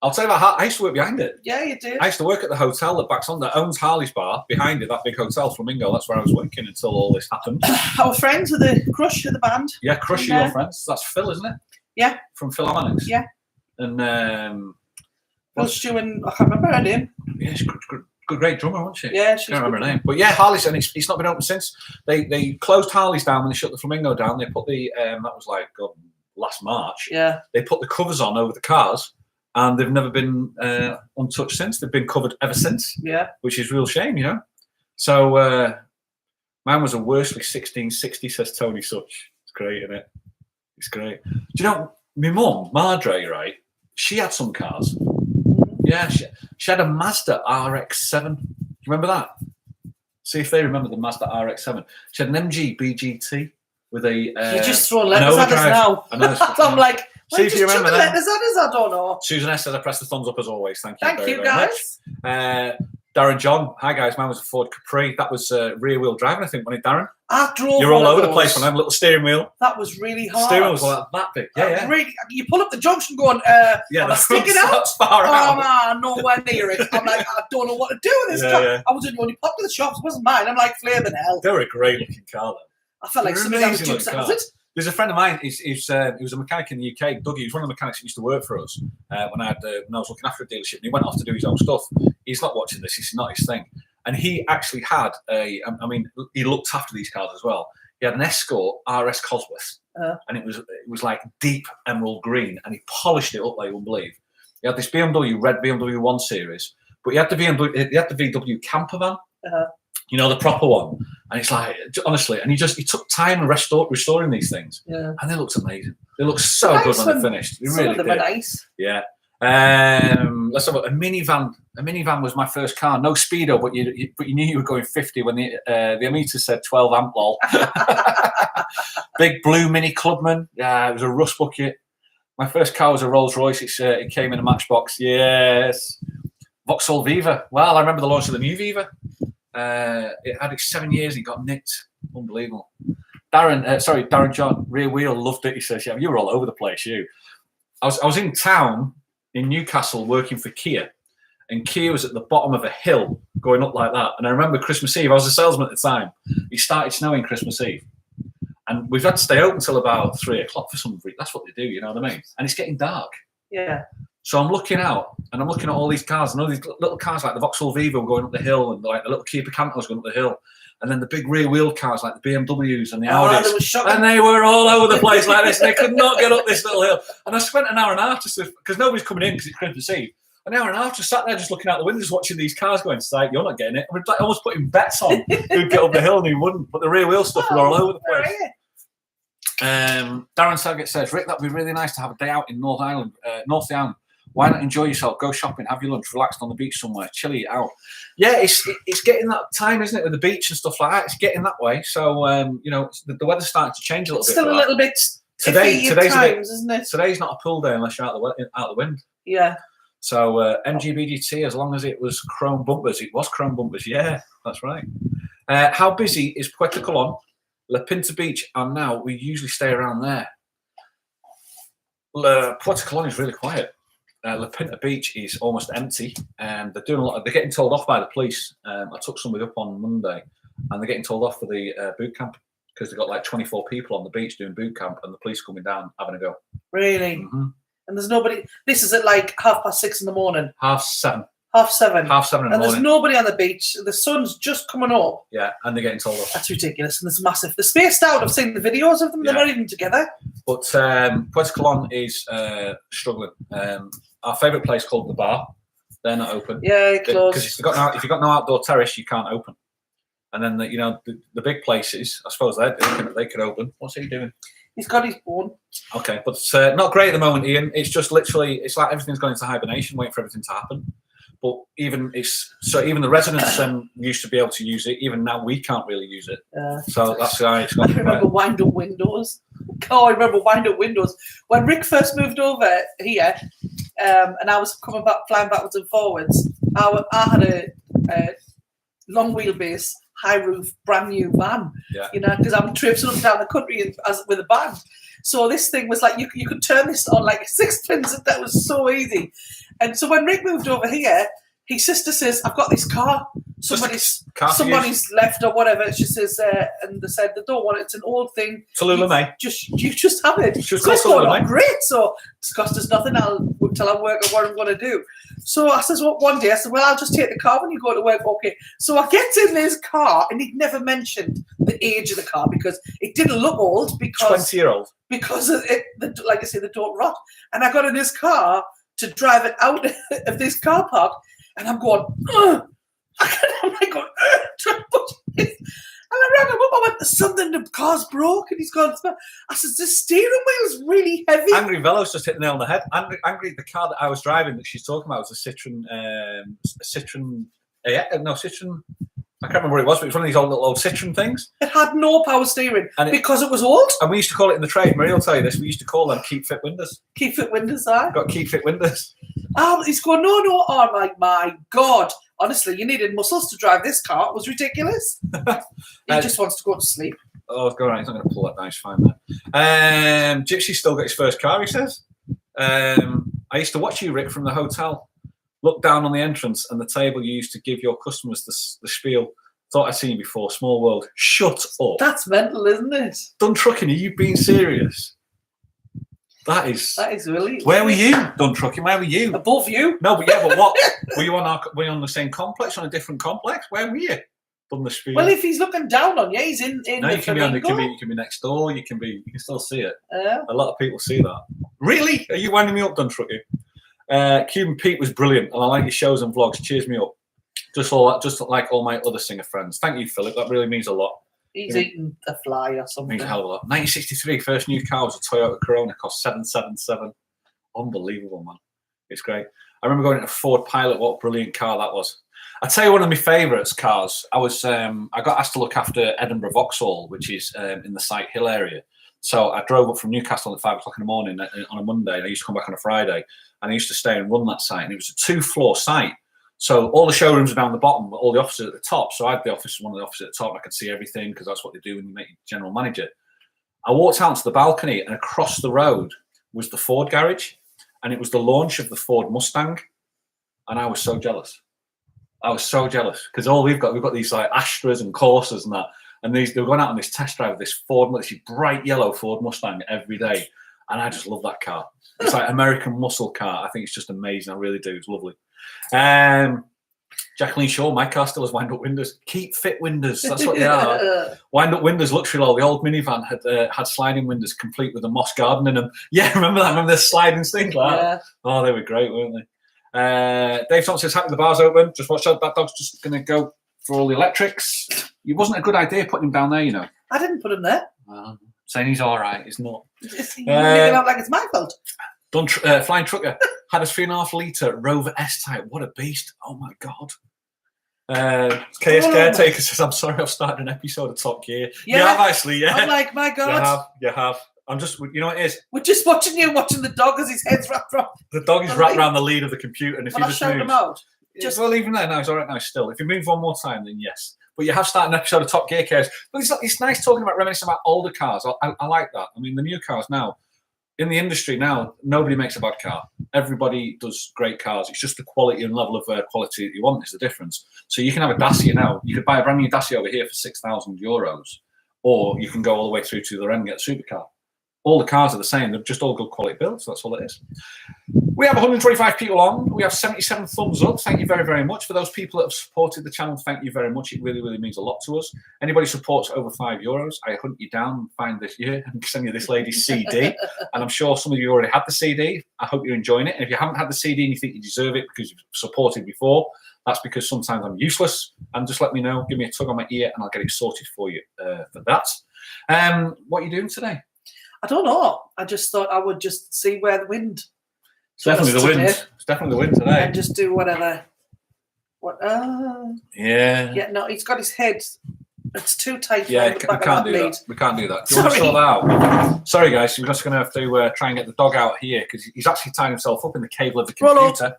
I'll tell you about. I used to work behind it. Yeah, you did. I used to work at the hotel that backs on that owns Harley's bar. Behind it, that big hotel, Flamingo. That's where I was working until all this happened. Our friends with the Crush of the band. Yeah, Crush are your friends. That's Phil, isn't it? Yeah. From Philharmonics. Yeah. And Phil Stew and I can't remember her name. Yeah, she's good, great drummer, wasn't she? Yeah, she's. I can't remember her name. But yeah, Harley's, and it's not been open since. They closed Harley's down when they shut the Flamingo down. They put the that was like last March. Yeah. They put the covers on over the cars. And they've never been untouched since. They've been covered ever since. Yeah. Which is a real shame, you know. So mine was a Worsley 1660, says Tony Such. It's great, isn't it? It's great. Do you know, my mum, Mardre, right? She had some cars. Yeah, she had a Mazda RX-7. Do you remember that? See if they remember the Mazda RX-7. She had an MG BGT with a... You're just throwing letters at us now. I know. I'm like... See if you remember that. I don't know. Susan S says I press the thumbs up as always. Thank you. Thank you, guys. Darren John. Hi, guys. Mine was a Ford Capri. That was rear wheel driving, I think, wasn't it, Darren? I drove. You're all over the place on them. Little steering wheel. That was really hard. Steering wheel was like that big. Yeah. Really, you pull up the junction going, am I sticking out? Far out. I'm nowhere near it. I'm like, I don't know what to do with this car. Yeah. I was in the only pop to the shops. It wasn't mine. I'm like, flaming hell. They were a great looking car, though. I felt like somebody else was it. There's a friend of mine. He was a mechanic in the UK. Dougie. He was one of the mechanics that used to work for us when I was looking after a dealership. And he went off to do his own stuff. He's not watching this. It's not his thing. And he actually had he looked after these cars as well. He had an Escort RS Cosworth, and it was like deep emerald green, and he polished it up like you wouldn't believe. He had this red BMW 1 Series, but he had the VW camper van. You know, the proper one. And it's like, honestly, and he took time restoring these things. Yeah. And they looked amazing. They looked so good when they're finished. They really did. Some of them are nice. Yeah. Let's have a minivan. A minivan was my first car. No speedo, but you knew you were going 50 when the ammeter said 12 amp lol. Big blue Mini Clubman. Yeah, it was a rust bucket. My first car was a Rolls Royce. It came in a Matchbox. Yes. Vauxhall Viva. Well, I remember the launch of the new Viva. It had it 7 years and it got nicked. Unbelievable. Darren John, rear wheel, loved it. He says, yeah, you were all over the place, you. I was in town in Newcastle working for Kia, and Kia was at the bottom of a hill going up like that. And I remember Christmas Eve, I was a salesman at the time. It started snowing Christmas Eve. And we've had to stay open until about 3 o'clock for some reason. That's what they do, you know what I mean? And it's getting dark. Yeah. So I'm looking out, and I'm looking at all these cars, and all these little cars like the Vauxhall Vivo going up the hill, and like the little Kia Picantos going up the hill. And then the big rear-wheel cars like the BMWs and the Audis. And they were all over the place like this, and they could not get up this little hill. And I spent an hour and a half just because nobody's coming in because it's Christmas Eve. An hour and a half just sat there just looking out the window, just watching these cars going. It's like, you're not getting it. I was like almost putting bets on who'd get up the hill and who wouldn't. But the rear-wheel stuff were all over the place. Darren Saget says, Rick, that'd be really nice to have a day out in North Island, North the Island. Why not enjoy yourself? Go shopping, have your lunch, relaxed on the beach somewhere, chilly it out. Yeah, it's getting that time, isn't it, with the beach and stuff like that? It's getting that way. So the weather's starting to change a little bit. Still a little bit today's times, isn't it? Today's not a pool day unless you're out the wind. Yeah. So MGBGT, as long as it was chrome bumpers, it was chrome bumpers. Yeah, that's right. How busy is Puerto Colón, La Pinta Beach, and now we usually stay around there? Puerto Colón is really quiet. La Pinta Beach is almost empty, and they're doing a lot. They're getting told off by the police. I took somebody up on Monday, and they're getting told off for the boot camp because they've got like 24 people on the beach doing boot camp, and the police coming down having a go. Really? Mm-hmm. And there's nobody. This is at like 6:30 in the morning. 7:30. 7:30. 7:30 in the morning. And there's nobody on the beach. The sun's just coming up. Yeah, and they're getting told off. That's ridiculous, and it's massive. They're spaced out. I've seen the videos of them. Yeah. They're not even together. But Puerto Colón is struggling. Our favourite place called the Bar. They're not open. Yeah, closed. Because if you've got no outdoor terrace, you can't open. And then the big places, I suppose they could open. What's he doing? He's got his bone. Okay, but not great at the moment, Ian. It's just literally, it's like everything's going into hibernation, waiting for everything to happen. But even the residents used to be able to use it. Even now, we can't really use it. So that's why it's got. I remember wind-up windows. Oh, I remember wind-up windows when Rick first moved over here, and I was flying backwards and forwards. I had a long wheelbase, high roof, brand new van. Yeah. Because I'm trips up and down the country with a band. So this thing was like you could turn this on like a sixpence. That was so easy. And so when Rick moved over here, his sister says, "I've got this car. Somebody's left or whatever." She says, and they said they don't want it. It's an old thing. Tallulah May. You just have it. She was called Tallulah May. Great. So it's cost us nothing. Till I work out what I'm going to do. So I says, one day I said, "Well, I'll just take the car when you go to work." Okay. So I get in this car, and he'd never mentioned the age of the car because it didn't look old. Because 20-year-old. Because like I say, they don't rot. And I got in this car to drive it out of this car park, and I'm going, ugh. I'm like going, trying to push this. And I rang him up. I went, something, the car's broke. And he's gone, I said, the steering wheel's really heavy. Angry Velo's just hit the nail on the head. Angry, the car that I was driving that she's talking about was a Citroen. Citroen. I can't remember what it was, but it was one of these old Citroen things. It had no power steering because it was old. And we used to call it in the trade, Marie will tell you this, we used to call them keep fit windows. Keep fit windows, aye. Got keep fit windows. He's going, no, oh my God. Honestly, you needed muscles to drive this car. It was ridiculous. He just wants to go to sleep. Oh, go on, he's not going to pull that down, he's fine there. Gypsy's still got his first car, he says. I used to watch you, Rick, from the hotel. Look down on the entrance and the table you used to give your customers the spiel. Thought I'd seen you before. Small world. Shut up. That's mental, isn't it? Done trucking. Are you being serious? That is really. Where were you? Done trucking. Where were you? Above you. No, but what? Were you on the same complex? On a different complex? Where were you? Done the spiel. Well, if he's looking down on you, he's in. No, you can be you can be next door. You can still see it. A lot of people see that. Really? Are you winding me up? Done trucking. Cuban Pete was brilliant, and I like your shows and vlogs. Cheers me up. Just like all my other singer friends. Thank you, Philip. That really means a lot. He's eating a fly or something. Means a hell of a lot. 1963, first new car was a Toyota Corona, cost $777. Unbelievable, man. It's great. I remember going into Ford Pilot. What a brilliant car that was. I tell you, one of my favourites cars. I got asked to look after Edinburgh Vauxhall, which is in the Sight Hill area. So I drove up from Newcastle at 5 o'clock in the morning on a Monday, and I used to come back on a Friday, and I used to stay and run that site. And it was a 2-floor site. So all the showrooms are down the bottom, but all the offices at the top. So I had one of the offices at the top, and I could see everything because that's what they do when you make general manager. I walked out to the balcony, and across the road was the Ford garage. and it was the launch of the Ford Mustang, and I was so jealous. I was so jealous because all we've got these like Astras and Corsas and that, and they were going out on this test drive of this this bright yellow Ford Mustang every day, and I just love that car. It's like American muscle car. I think it's just amazing. I really do. It's lovely. Jacqueline Shaw, my car still has wind-up windows. Keep fit windows. That's what they are. Wind-up windows, luxury law. The old minivan had sliding windows complete with a moss garden in them. Yeah, remember that? Remember the sliding things like that? Oh, they were great, weren't they? Dave Thompson says, happy the bar's open. Just watch out. That dog's just going to go for all the electrics. It wasn't a good idea putting him down there, you know. I didn't put him there. Saying he's all right. He's not. You're making out like it's my fault. Flying Trucker had a 3.5 litre Rover S-Type. What a beast. Oh, my God. KS Caretaker says, I'm sorry I've started an episode of Top Gear. Yeah, you have actually, yeah. I'm like, my God. You have. I'm just, you know what it is? We're just watching the dog as his head's wrapped around. The dog is wrapped around the lead of the computer. And if you just move, him out. Well, even there now, he's all right now still. If you move one more time, then yes. But you have started an episode of Top Gear cars. But it's nice talking about reminiscing about older cars. I like that. I mean, the new cars now, in the industry now, nobody makes a bad car. Everybody does great cars. It's just the quality and level of quality that you want is the difference. So you can have a Dacia now. You could buy a brand new Dacia over here for €6,000, or you can go all the way through to the end and get a supercar. All the cars are the same. They're just all good quality builds. That's all it is. We have 125 people on. We have 77 thumbs up. Thank you very, very much. For those people that have supported the channel, thank you very much. It really, really means a lot to us. Anybody supports over €5, I hunt you down and find this year and send you this lady's CD. And I'm sure some of you already had the CD. I hope you're enjoying it. And if you haven't had the CD and you think you deserve it because you've supported before, that's because sometimes I'm useless. And just let me know. Give me a tug on my ear and I'll get it sorted for you for that. What are you doing today? I don't know. I just thought I would just see where the wind. It's definitely the wind. It's definitely the wind today. And just do whatever. Yeah. Yeah. No, he's got his head. It's too tight. Yeah, we can't do that. We can't do that. Do you want to sort that out? Sorry, guys. We're just going to have to try and get the dog out here because he's actually tied himself up in the cable of the computer.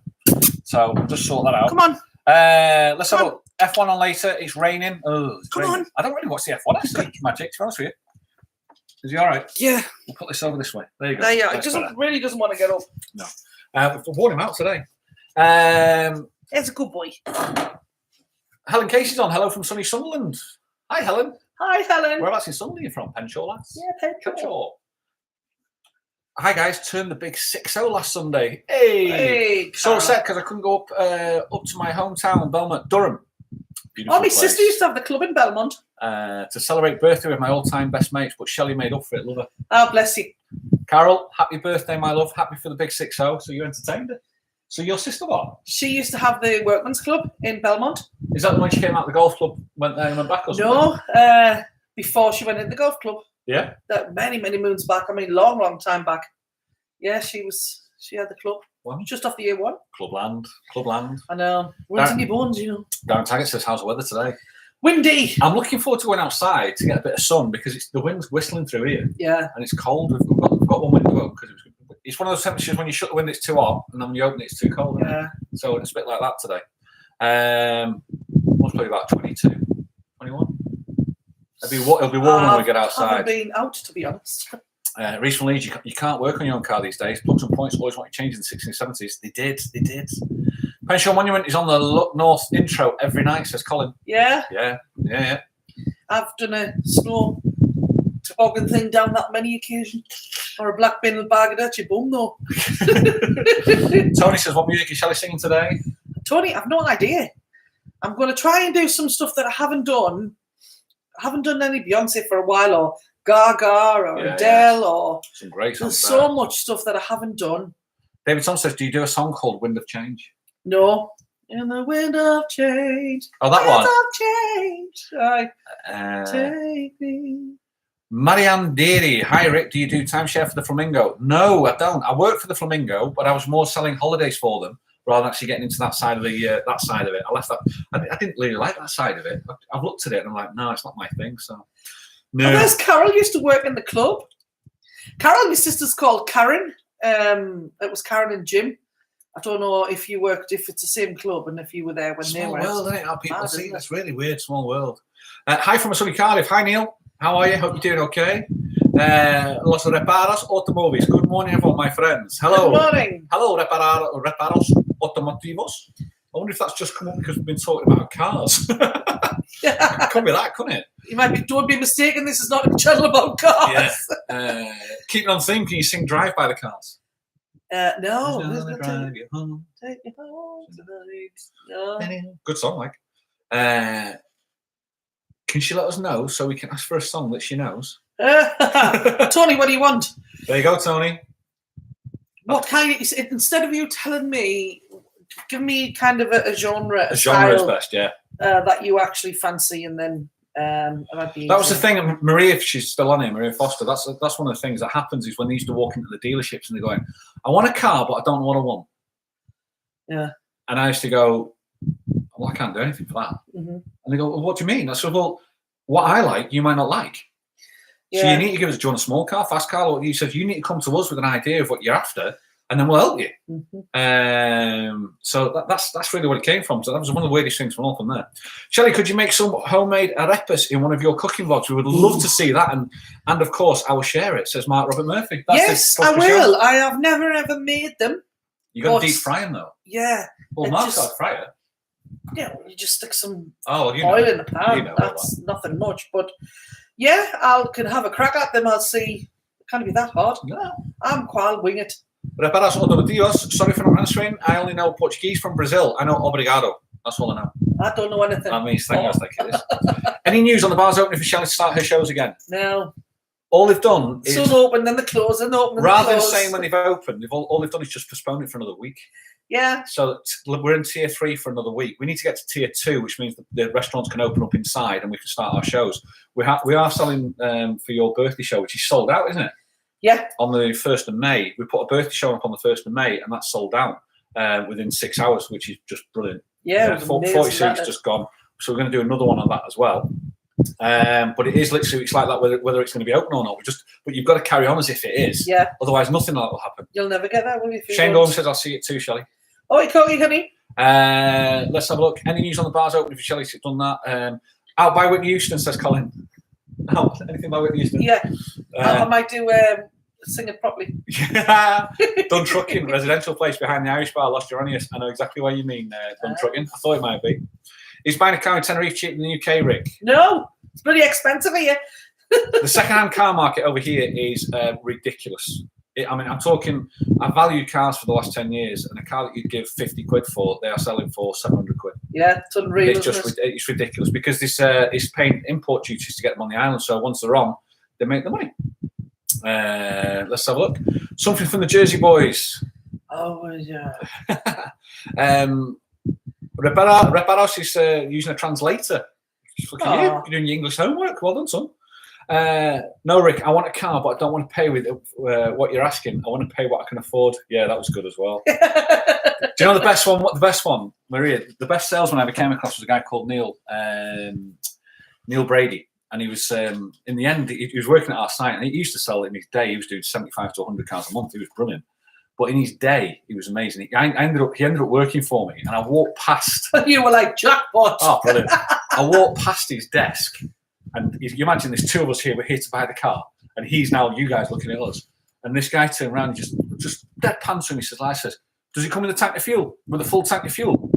So we'll just sort that out. Come on. Let's have a F1 on later. It's raining. Come on. I don't really watch the F1 actually. Magic, to be honest with you. Is he all right? Yeah. We'll put this over this way. There you go. Yeah, he really doesn't want to get up. No. We've worn him out today. He's a good boy. Helen Casey's on. Hello from sunny Sunderland. Hi, Helen. Hi, Helen. Whereabouts in Sunderland are you from? Penshaw, lads? Yeah, Penshaw. Hi, guys. Turned the big 6-0 last Sunday. Hey. So upset because I couldn't go up to my hometown, Belmont, Durham. Beautiful my sister used to have the club in Belmont. To celebrate birthday with my all-time best mates, but Shelley made up for it. Love her. Oh, bless you. Carol, happy birthday, my love. Happy for the big 6-0. So you entertained her. So your sister what? She used to have the Workman's Club in Belmont. Is that when she came out the golf club, went there and went back or something? No, before she went in the golf club. Yeah? Many, many moons back. I mean, long, long time back. Yeah, she had the club. Wow. Just off the A1. Clubland. I know. Runs in your bones, you know. Darren Taggart says, how's the weather today? Windy. I'm looking forward to going outside to get a bit of sun because the wind's whistling through here. Yeah. And it's cold. We've got one window open because it's one of those temperatures when you shut the window it's too hot and then when you open it it's too cold. Yeah. So it's a bit like that today. Most probably about 22, 21. It'll be warm when we get outside. I haven't been out, to be honest. Reese from Leeds, you can't work on your own car these days. Plugs and points always want you changing in the 60s and 70s. They did. Penshaw Monument is on the Look North intro every night, says Colin. Yeah. Yeah. I've done a snow toboggan thing down that many occasions. Or a black bin bag at your bum, though. Tony says, what music is Shelley singing today? Tony, I've no idea. I'm going to try and do some stuff that I haven't done. I haven't done any Beyonce for a while, or Gaga, or Adele, or some great songs. There's so much stuff that I haven't done. David Tom says, do you do a song called Wind of Change? No. In the wind of change. Oh, that one. Wind of change. Take me. Marianne Deary. Hi, Rick. Do you do timeshare for the Flamingo? No, I don't. I work for the Flamingo, but I was more selling holidays for them rather than actually getting into that side of it. I left that. I didn't really like that side of it. I've looked at it and I'm like, no, it's not my thing. So, no. Oh, there's Carol used to work in the club. Carol, my sister's called Karen. It was Karen and Jim. I don't know if it's the same club and if you were there when they were. Small world, isn't it? How people see that's really weird. Small world. Hi from a sunny Cardiff. Hi, Neil. How are you? Hope you're doing okay. Los Reparos Automóviles. Good morning, everyone, my friends. Hello. Good morning. Hello, Reparos Automotivos. I wonder if that's just come up because we've been talking about cars. It could be that, couldn't it? You might be. Don't be mistaken. This is not a channel about cars. Yeah. Keeping on theme, can you sing "Drive" by the Cars? No. Drive you home. Take me home tonight. No. Good song, like. Can she let us know so we can ask for a song that she knows? Tony, what do you want? There you go, Tony. What kind of, instead of you telling me, give me kind of a genre. A genre is best, yeah. That you actually fancy, and then that was the thing. Maria, if she's still on here, Maria Foster. That's one of the things that happens is when they used to walk into the dealerships and they're going, "I want a car, but I don't know what I want." Yeah. And I used to go, "Well, I can't do anything for that." Mm-hmm. And they go, "Well, what do you mean?" I said, "Well, what I like, you might not like." Yeah. So you need to give us, do you want a small car, fast car? Or you said you need to come to us with an idea of what you're after, and then we'll help you. Mm-hmm. So that's really what it came from. So that was one of the weirdest things from all from there. Shelley, could you make some homemade arepas in one of your cooking vlogs? We would love to see that, and of course I will share it. Says Mark Robert Murphy. Yes, I will. I have never ever made them. You got to deep fry them though. Yeah. Well, Mark's got a fryer. Yeah, you just stick some oil in the pan. That's nothing much, but yeah, I can have a crack at them. I'll see. It can't be that hard. No. I'll wing it. Reparas automotivos. Sorry for not answering. I only know Portuguese from Brazil. I know obrigado. That's all I know. I don't know anything. That means thank you. Like it is. Any news on the bars opening for Shelley to start her shows again? No. All they've done is some open, then they close, and open. Rather than saying when they've opened, all they've done is just postpone it for another week. Yeah. So we're in tier 3 for another week. We need to get to tier 2, which means the restaurants can open up inside and we can start our shows. We are selling for your birthday show, which is sold out, isn't it? Yeah. On the 1st of May. We put a birthday show up on the 1st of May, and that's sold out within 6 hours, which is just brilliant. Yeah. 40 seats just gone. So we're going to do another one on that as well. But it is literally, it's like that whether it's going to be open or not. But you've got to carry on as if it is. Yeah. Otherwise, nothing like that will happen. You'll never get that, will you? Shane Gorman says, "I'll see it too, Shelley." Oh, cookie, honey. Let's have a look. Any news on the bars opening for Shelley's done that? Out by Whitney Houston, says Colin. Oh, anything by Whitney Houston? Yeah. I might do sing it properly. Done Trucking, residential place behind the Irish bar, Lost Uranius. I know exactly what you mean, Done Trucking. I thought it might be. Is buying a car in Tenerife cheaper than the UK, Rick? No, it's bloody expensive here. The second-hand car market over here is ridiculous. I'm talking, I've valued cars for the last 10 years, and a car that you'd give 50 quid for, they are selling for 700 quid. Yeah, it's unreal. It's ridiculous because this is paying import duties to get them on the island. So once they're on, they make the money. Let's have a look. Something from the Jersey Boys. Oh, yeah. Reparos is using a translator. Look at you. You're doing your English homework. Well done, son. No, Rick, I want a car, but I don't want to pay with what you're asking. I want to pay what I can afford. Yeah, that was good as well. Do you know the best one? What the best one, Maria? The best salesman I ever came across was a guy called Neil Brady, and he was in the end he was working at our site, and he used to sell in his day. He was doing 75 to 100 cars a month. He was brilliant, but in his day, he was amazing. He ended up working for me, and I walked past. You were like jackpot. Oh, brilliant! I walked past his desk. And you imagine there's two of us here, we're here to buy the car, and he's now you guys looking at us. And this guy turned around and just deadpan to him. He says, "Does it come with a tank of fuel? With a full tank of fuel?"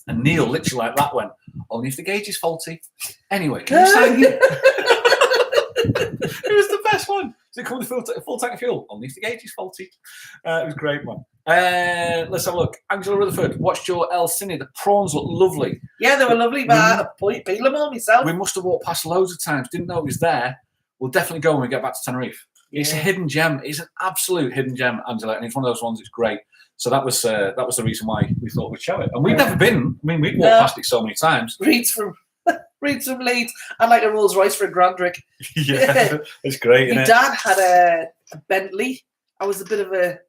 And Neil literally like that went, "Only if the gauge is faulty." Anyway, can you sign here? It was the best one. Does it come with a full tank of fuel? Only if the gauge is faulty. It was a great one. Let's have a look. Angela Rutherford, watched your El Cine. The prawns look lovely. Yeah, they were lovely, but I peel them all myself. We must have walked past loads of times. Didn't know it was there. We'll definitely go when we get back to Tenerife. Yeah. It's a hidden gem. It's an absolute hidden gem, Angela, and it's one of those ones that's great. So that was the reason why we thought we'd show it. And we've never been. I mean, we've walked past it so many times. Reads from Leeds. I'd like a Rolls Royce for a grand, Rick. Yeah, it's great, isn't it? My dad had a Bentley. I was a bit of a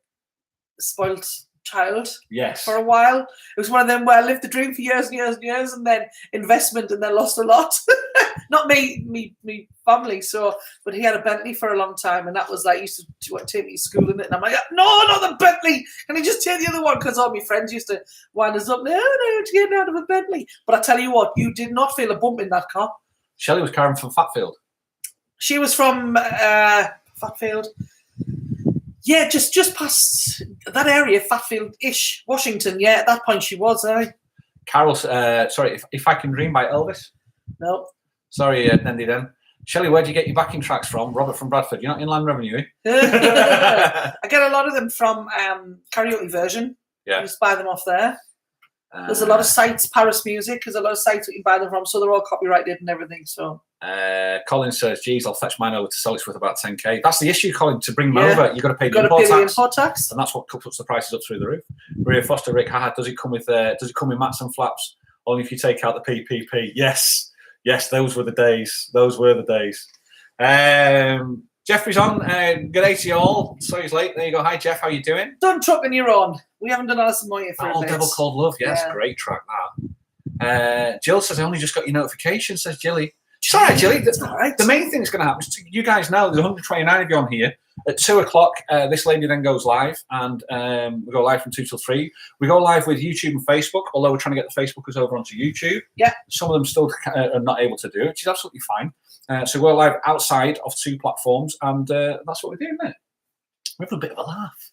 spoilt child. Yes. For a while. It was one of them where I lived the dream for years and years and years, and then investment, and then lost a lot. Not me family. So, but he had a Bentley for a long time, and that was like, he used to take me to school in it, and I'm like, no, not the Bentley. Can he just take the other one? Because all my friends used to wind us up. No, get out of a Bentley. But I tell you what, you did not feel a bump in that car. Shelley was carrying from Fatfield. She was from Fatfield. Yeah, just past that area, Fatfield-ish, Washington. Yeah, at that point she was. Carol, sorry, if I Can Dream by Elvis. No. Sorry, Nendy then. Shelley, where'd you get your backing tracks from? Robert from Bradford. You're not Inland Revenue, I get a lot of them from Karaoke Version. Yeah. I just buy them off there. There's a lot of sites, Paris Music, there's a lot of sites that you can buy them from, so they're all copyrighted and everything. So Colin says, geez, I'll fetch mine over to sell it worth about 10k. That's the issue, Colin. To bring them over, you've got to pay the import tax. And that's what puts the prices up through the roof. Maria Foster, Rick, haha, does it come with mats and flaps? Only if you take out the PPP. Yes, those were the days. Jeffrey's on. Good day to you all. Sorry he's late. There you go. Hi, Jeff. How you doing? Done trucking your own. We haven't done Alison Moyer for a Old bit. Devil Called Love. Yes, great track that. Jill says, I only just got your notification, says Jilly. It's all right, Jilly. The main thing that's going to happen is you guys know there's 129 of you on here. At 2 o'clock, this lady then goes live, and we go live from 2 till 3. We go live with YouTube and Facebook, although we're trying to get the Facebookers over onto YouTube. Yeah. Some of them still are not able to do it, which is absolutely fine. So we're live outside of 2 platforms, and that's what we're doing there. We're having a bit of a laugh.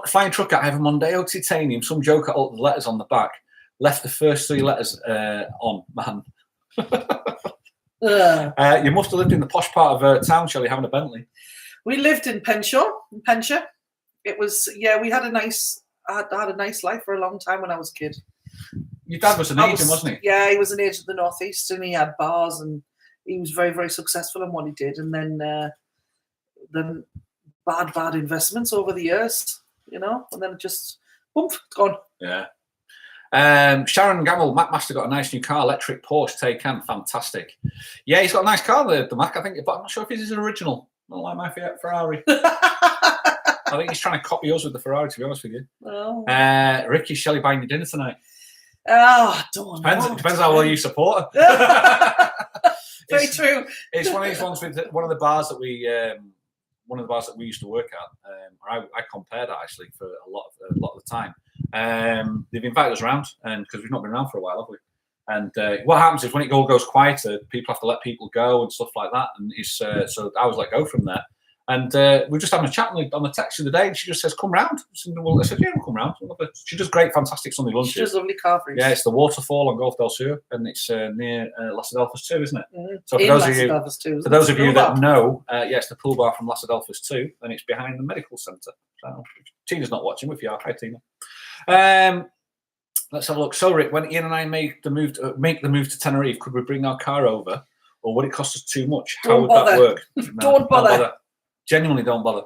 Flying Trucker, I have a Mondeo Titanium. Some joker altered the letters on the back. Left the first 3 letters on, man. You must have lived in the posh part of town, Shelley, having a Bentley. We lived in Penshaw. It was, we had a nice, I had a nice life for a long time when I was a kid. Your dad was an agent, wasn't he? Yeah, he was an agent in the Northeast, and he had bars, and he was very, very successful in what he did. And then bad investments over the years, and then it just, boom, gone. Yeah. Sharon Gamble, Mac Master got a nice new car, electric Porsche Taycan, fantastic. Yeah, he's got a nice car, the Mac, I think, but I'm not sure if it's an original. Not like my Ferrari. I think he's trying to copy us with the Ferrari, to be honest with you. Oh. Ricky, Shelley buying you dinner tonight? Oh, don't know. Depends how well you support her. Very true. It's one of these ones with one of the bars that we used to work at. I compared that actually for a lot of the time. They've invited us around, and because we've not been around for a while, have we? And what happens is when it all goes quieter, people have to let people go and stuff like that. And it's so I was let go from there. And we're just having a chat on the text the other day, and she just says, "Come round." I said, "Yeah, we'll come round." She does great, fantastic Sunday lunches. She does lovely coffees. Yeah, it's the Waterfall on Gulf del Sur, and it's near Las Adelphas 2, isn't it? Mm-hmm. So for those of you that know, it's the pool bar from Las Adelphas 2, and it's behind the medical centre. So Tina's not watching. If you are, hi Tina. Let's have a look. So Rick, when Ian and I make the move to Tenerife, could we bring our car over, or would it cost us too much? How would that work? No, don't bother. Genuinely, don't bother.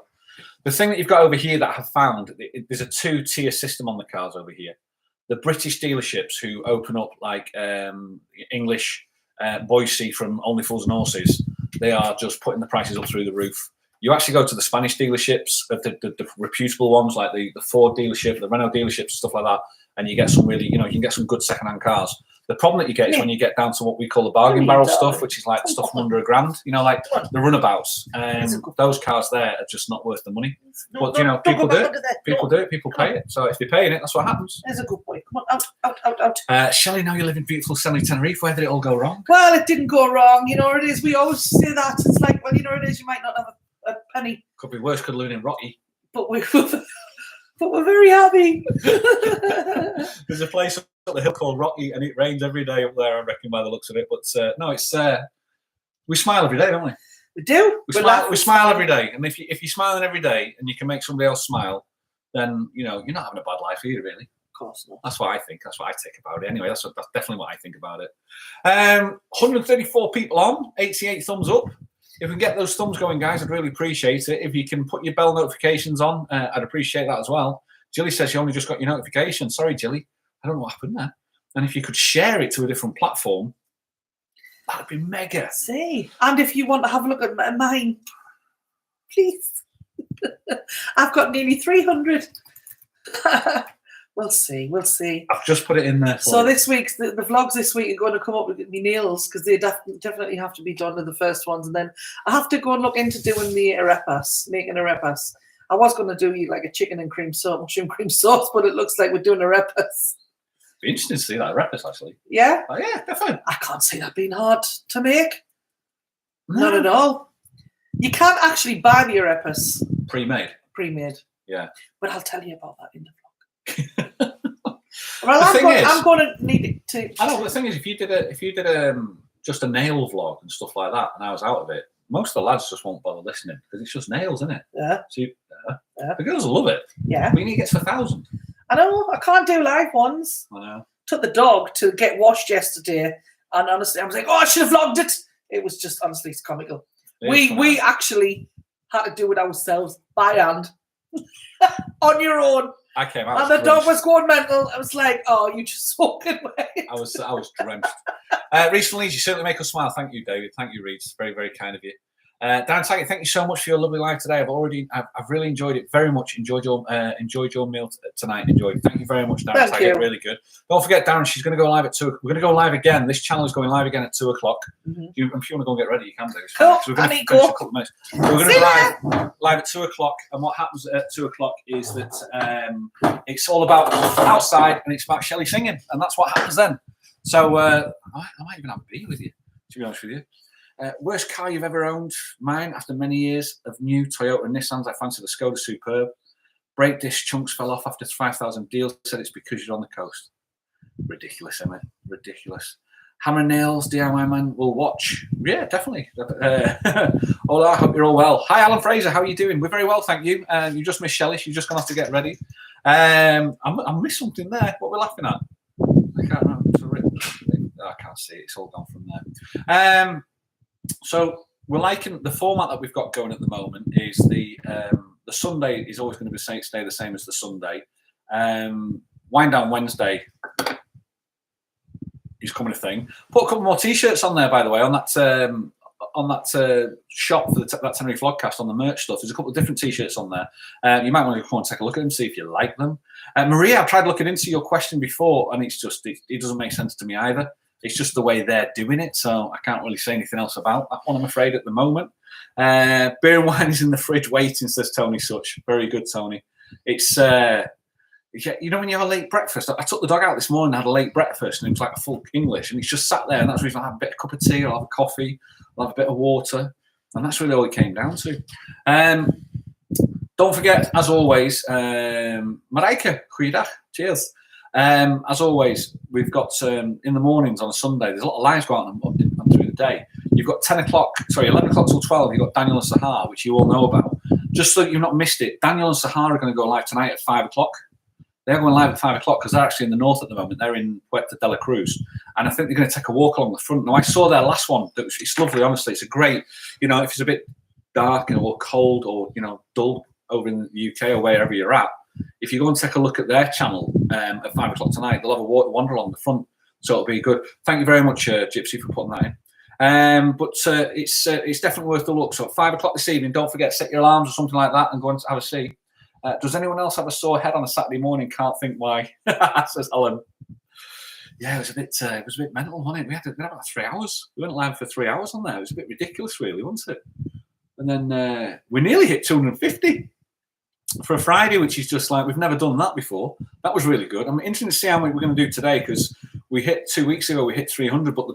The thing that you've got over here that I have found, there's a 2-tier system on the cars over here. The British dealerships who open up like English Boise from Only Fools and Horses, they are just putting the prices up through the roof. You actually go to the Spanish dealerships, the reputable ones like the Ford dealership, the Renault dealerships, stuff like that, and you get some really, you can get some good second-hand cars. The problem that you get is when you get down to what we call the bargain barrel stuff, which is like stuff from under $1,000, like the runabouts. Those cars there are just not worth the money. But, people do it. People do it. People pay it. So if they're paying it, that's what happens. There's a good boy. Come on, out. Shelley, now you live in beautiful sunny Tenerife. Where did it all go wrong? Well, it didn't go wrong. It is. We always say that. It's like, well, it is. You might not have a penny. Could be worse. Could live in Rocky. But we're very happy. There's a place up the hill called Rocky, and it rains every day up there, I reckon, by the looks of it. But no, it's we smile every day, don't we? We do. We smile every day, and if you're smiling every day and you can make somebody else smile, then you're not having a bad life either, really. Of course not. That's what I think. That's what I take about it. Anyway, that's definitely what I think about it. 134 people on, 88 thumbs up. If we can get those thumbs going, guys, I'd really appreciate it. If you can put your bell notifications on, I'd appreciate that as well. Jilly says you only just got your notification. Sorry, Jilly. I don't know what happened there. And if you could share it to a different platform, that'd be mega. See? And if you want to have a look at mine, please. I've got nearly 300. We'll see. I've just put it in there. So this week's the vlogs this week are going to come up with me nails because they definitely have to be done in the first ones, and then I have to go and look into doing the making arepas. I was going to do like a chicken and mushroom cream sauce, but it looks like we're doing arepas. Be interesting to see that arepas actually. Yeah. Oh, yeah, definitely. I can't see that being hard to make. No. Not at all. You can't actually buy the Erebus Pre-made. pre-made. Yeah. But I'll tell you about that in the vlog. Well, I'm going to need it to. I know, but the thing is, if you did just a nail vlog and stuff like that, and I was out of it, most of the lads just won't bother listening because it's just nails, isn't it? Yeah. So the girls will love it. Yeah. But you need to get to 1,000. I know. I can't do live ones. I know. Took the dog to get washed yesterday, and honestly, I was like, "Oh, I should have vlogged it." It was just honestly, it's comical. We actually had to do it ourselves by hand on your own. I came out, and the dog was going mental. I was like, "Oh, you just soak it away." I was drenched. Recently, you certainly make us smile. Thank you, David. Thank you, Reed. It's very, very kind of you. Dan Taggart, thank you so much for your lovely live today. I've really enjoyed it very much. Enjoyed your meal tonight. Enjoyed it. Thank you very much, Darren Taggart. Really good. Don't forget, Darren. She's going to go live at 2. We're going to go live again. This channel is going live again at 2 o'clock. Mm-hmm. If you want to go and get ready, you can do. Cool. So we're going to finish a couple of minutes. We're going to go live at 2 o'clock. And what happens at 2 o'clock is that it's all about outside and it's about Shelley singing, and that's what happens then. So I might even have a beer with you, to be honest with you. Worst car you've ever owned? Mine, after many years of new Toyota and Nissans, I fancied the Skoda Superb. Brake disc chunks fell off after 5,000 deals. Said it's because you're on the coast. Ridiculous, isn't it? Ridiculous. Hammer and nails, DIY man will watch. Yeah, definitely. Hola, I hope you're all well. Hi, Alan Fraser. How are you doing? We're very well, thank you. You just missed Shelley. She's just gone off to get ready. I missed something there. What we're laughing at? I can't remember. I can't see it. It's all gone from there. So we're liking the format that we've got going at the moment is the Sunday is always going to stay the same as the Sunday. Wind Down Wednesday is coming a thing. Put a couple more t-shirts on there, by the way, on that shop for that Tenerife Vlogcast on the merch stuff. There's a couple of different t-shirts on there. You might want to go and take a look at them, see if you like them. Maria, I've tried looking into your question before, and it's just it doesn't make sense to me either. It's just the way they're doing it, so I can't really say anything else about that one, I'm afraid, at the moment. Beer and wine is in the fridge waiting, says Tony Such. Very good, Tony. It's, you know, when you have a late breakfast, I took the dog out this morning and had a late breakfast, and it was like a full English, and it's just sat there, and that's the reason I have a bit of cup of tea, I'll have a coffee, I'll have a bit of water, and that's really all it came down to. Don't forget, as always, Marijke, goeiedag, cheers. As always, we've got in the mornings on a Sunday, there's a lot of lives going on through the day. You've got 11 o'clock till 12, you've got Daniel and Sahar, which you all know about. Just so you've not missed it, Daniel and Sahar are going to go live tonight at 5 o'clock. They're going live at 5 o'clock because they're actually in the north at the moment. They're in Puerto de la Cruz. And I think they're going to take a walk along the front. Now, I saw their last one. It's lovely, honestly. It's a great, you know, if it's a bit dark or cold or, you know, dull over in the UK or wherever you're at, if you go and take a look at their channel at 5 o'clock tonight, they'll have a wander along the front, so it'll be good. Thank you very much, Gypsy, for putting that in. But it's definitely worth the look. So at 5 o'clock this evening, don't forget, set your alarms or something like that and go and have a see. Does anyone else have a sore head on a Saturday morning? Can't think why, says Alan. Yeah, it was a bit mental, wasn't it? We had about 3 hours. We went live for 3 hours on there. It was a bit ridiculous, really, wasn't it? And then we nearly hit 250. For a Friday, which is just like, we've never done that before. That was really good. I'm interested to see how many we're going to do today, because we hit 2 weeks ago, we hit 300, but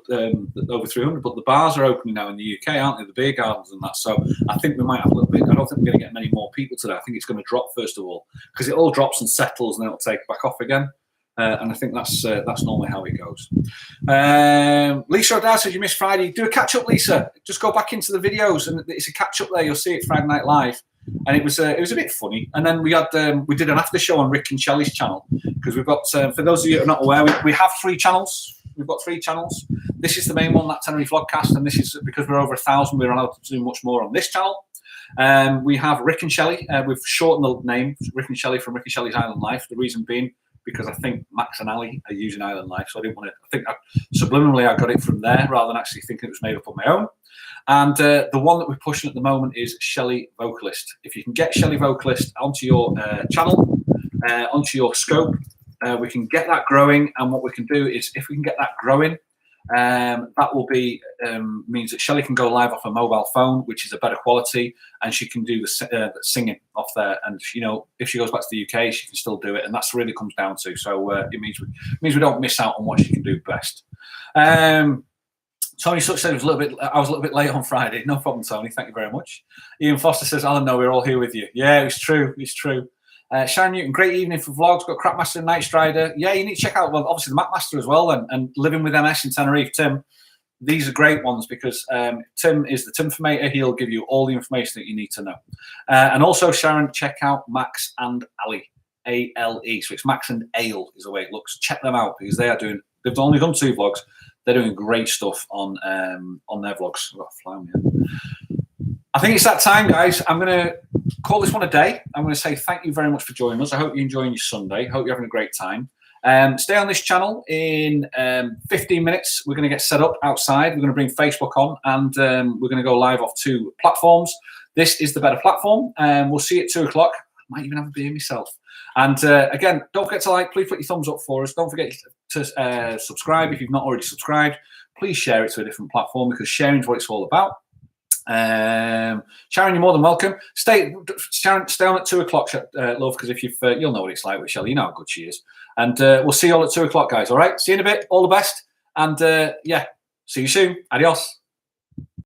over 300, but the bars are opening now in the UK, aren't they? The beer gardens and that. So I think we might have a little bit. I don't think we're going to get many more people today. I think it's going to drop first of all, because it all drops and settles and then it'll take back off again. And I think that's normally how it goes. Lisa O'Dowd says you missed Friday. Do a catch up, Lisa. Just go back into the videos and it's a catch up there. You'll see it Friday Night Live. And it was a bit funny. And then we did an after show on Rick and Shelley's channel, because we've got, for those of you who are not aware, we have 3 channels. We've got 3 channels. This is the main one, that Tenerife Vlogcast, and this is because we're over 1,000. We're allowed to do much more on this channel. We have Rick and Shelley. We've shortened the name, Rick and Shelley, from Rick and Shelley's Island Life. The reason being, because I think Max and Ali are using Island Life, so I didn't want to. Subliminally I got it from there rather than actually thinking it was made up on my own. And the one that we're pushing at the moment is Shelley Vocalist. If you can get Shelley Vocalist onto your channel, onto your scope, we can get that growing. And what we can do is, if we can get that growing, that will be means that Shelley can go live off a mobile phone, which is a better quality, and she can do the singing off there. And you know, if she goes back to the UK, she can still do it, and that's really comes down to. So it means we don't miss out on what she can do best. Tony Such said I was a little bit late on Friday. No problem, Tony. Thank you very much. Ian Foster says, Alan, no, we're all here with you. Yeah, it's true. It's true. Sharon Newton, great evening for vlogs. Got Crapmaster and Night Strider. Yeah, you need to check out, well, obviously the Mapmaster as well, and Living with MS in Tenerife. Tim, these are great ones because Tim is the Timformator. He'll give you all the information that you need to know. And also, Sharon, check out Max and Ali, A-L-E. So it's Max and Ale is the way it looks. Check them out because they are doing, they've only done 2 vlogs. They're doing great stuff on their vlogs. I've got a fly on me. I think it's that time, guys. I'm going to call this one a day. I'm going to say thank you very much for joining us. I hope you're enjoying your Sunday. Hope you're having a great time. Stay on this channel. In 15 minutes, we're going to get set up outside. We're going to bring Facebook on, and we're going to go live off 2 platforms. This is the better platform. We'll see you at 2 o'clock. I might even have a beer myself. And again, don't forget to like. Please put your thumbs up for us. Don't forget to subscribe if you've not already subscribed. Please share it to a different platform because sharing is what it's all about. Sharon, you're more than welcome. Sharon, stay on at 2 o'clock, love, because if you'll know what it's like with Shelley. You know how good she is. And we'll see you all at 2 o'clock, guys. All right. See you in a bit. All the best. And yeah, see you soon. Adios.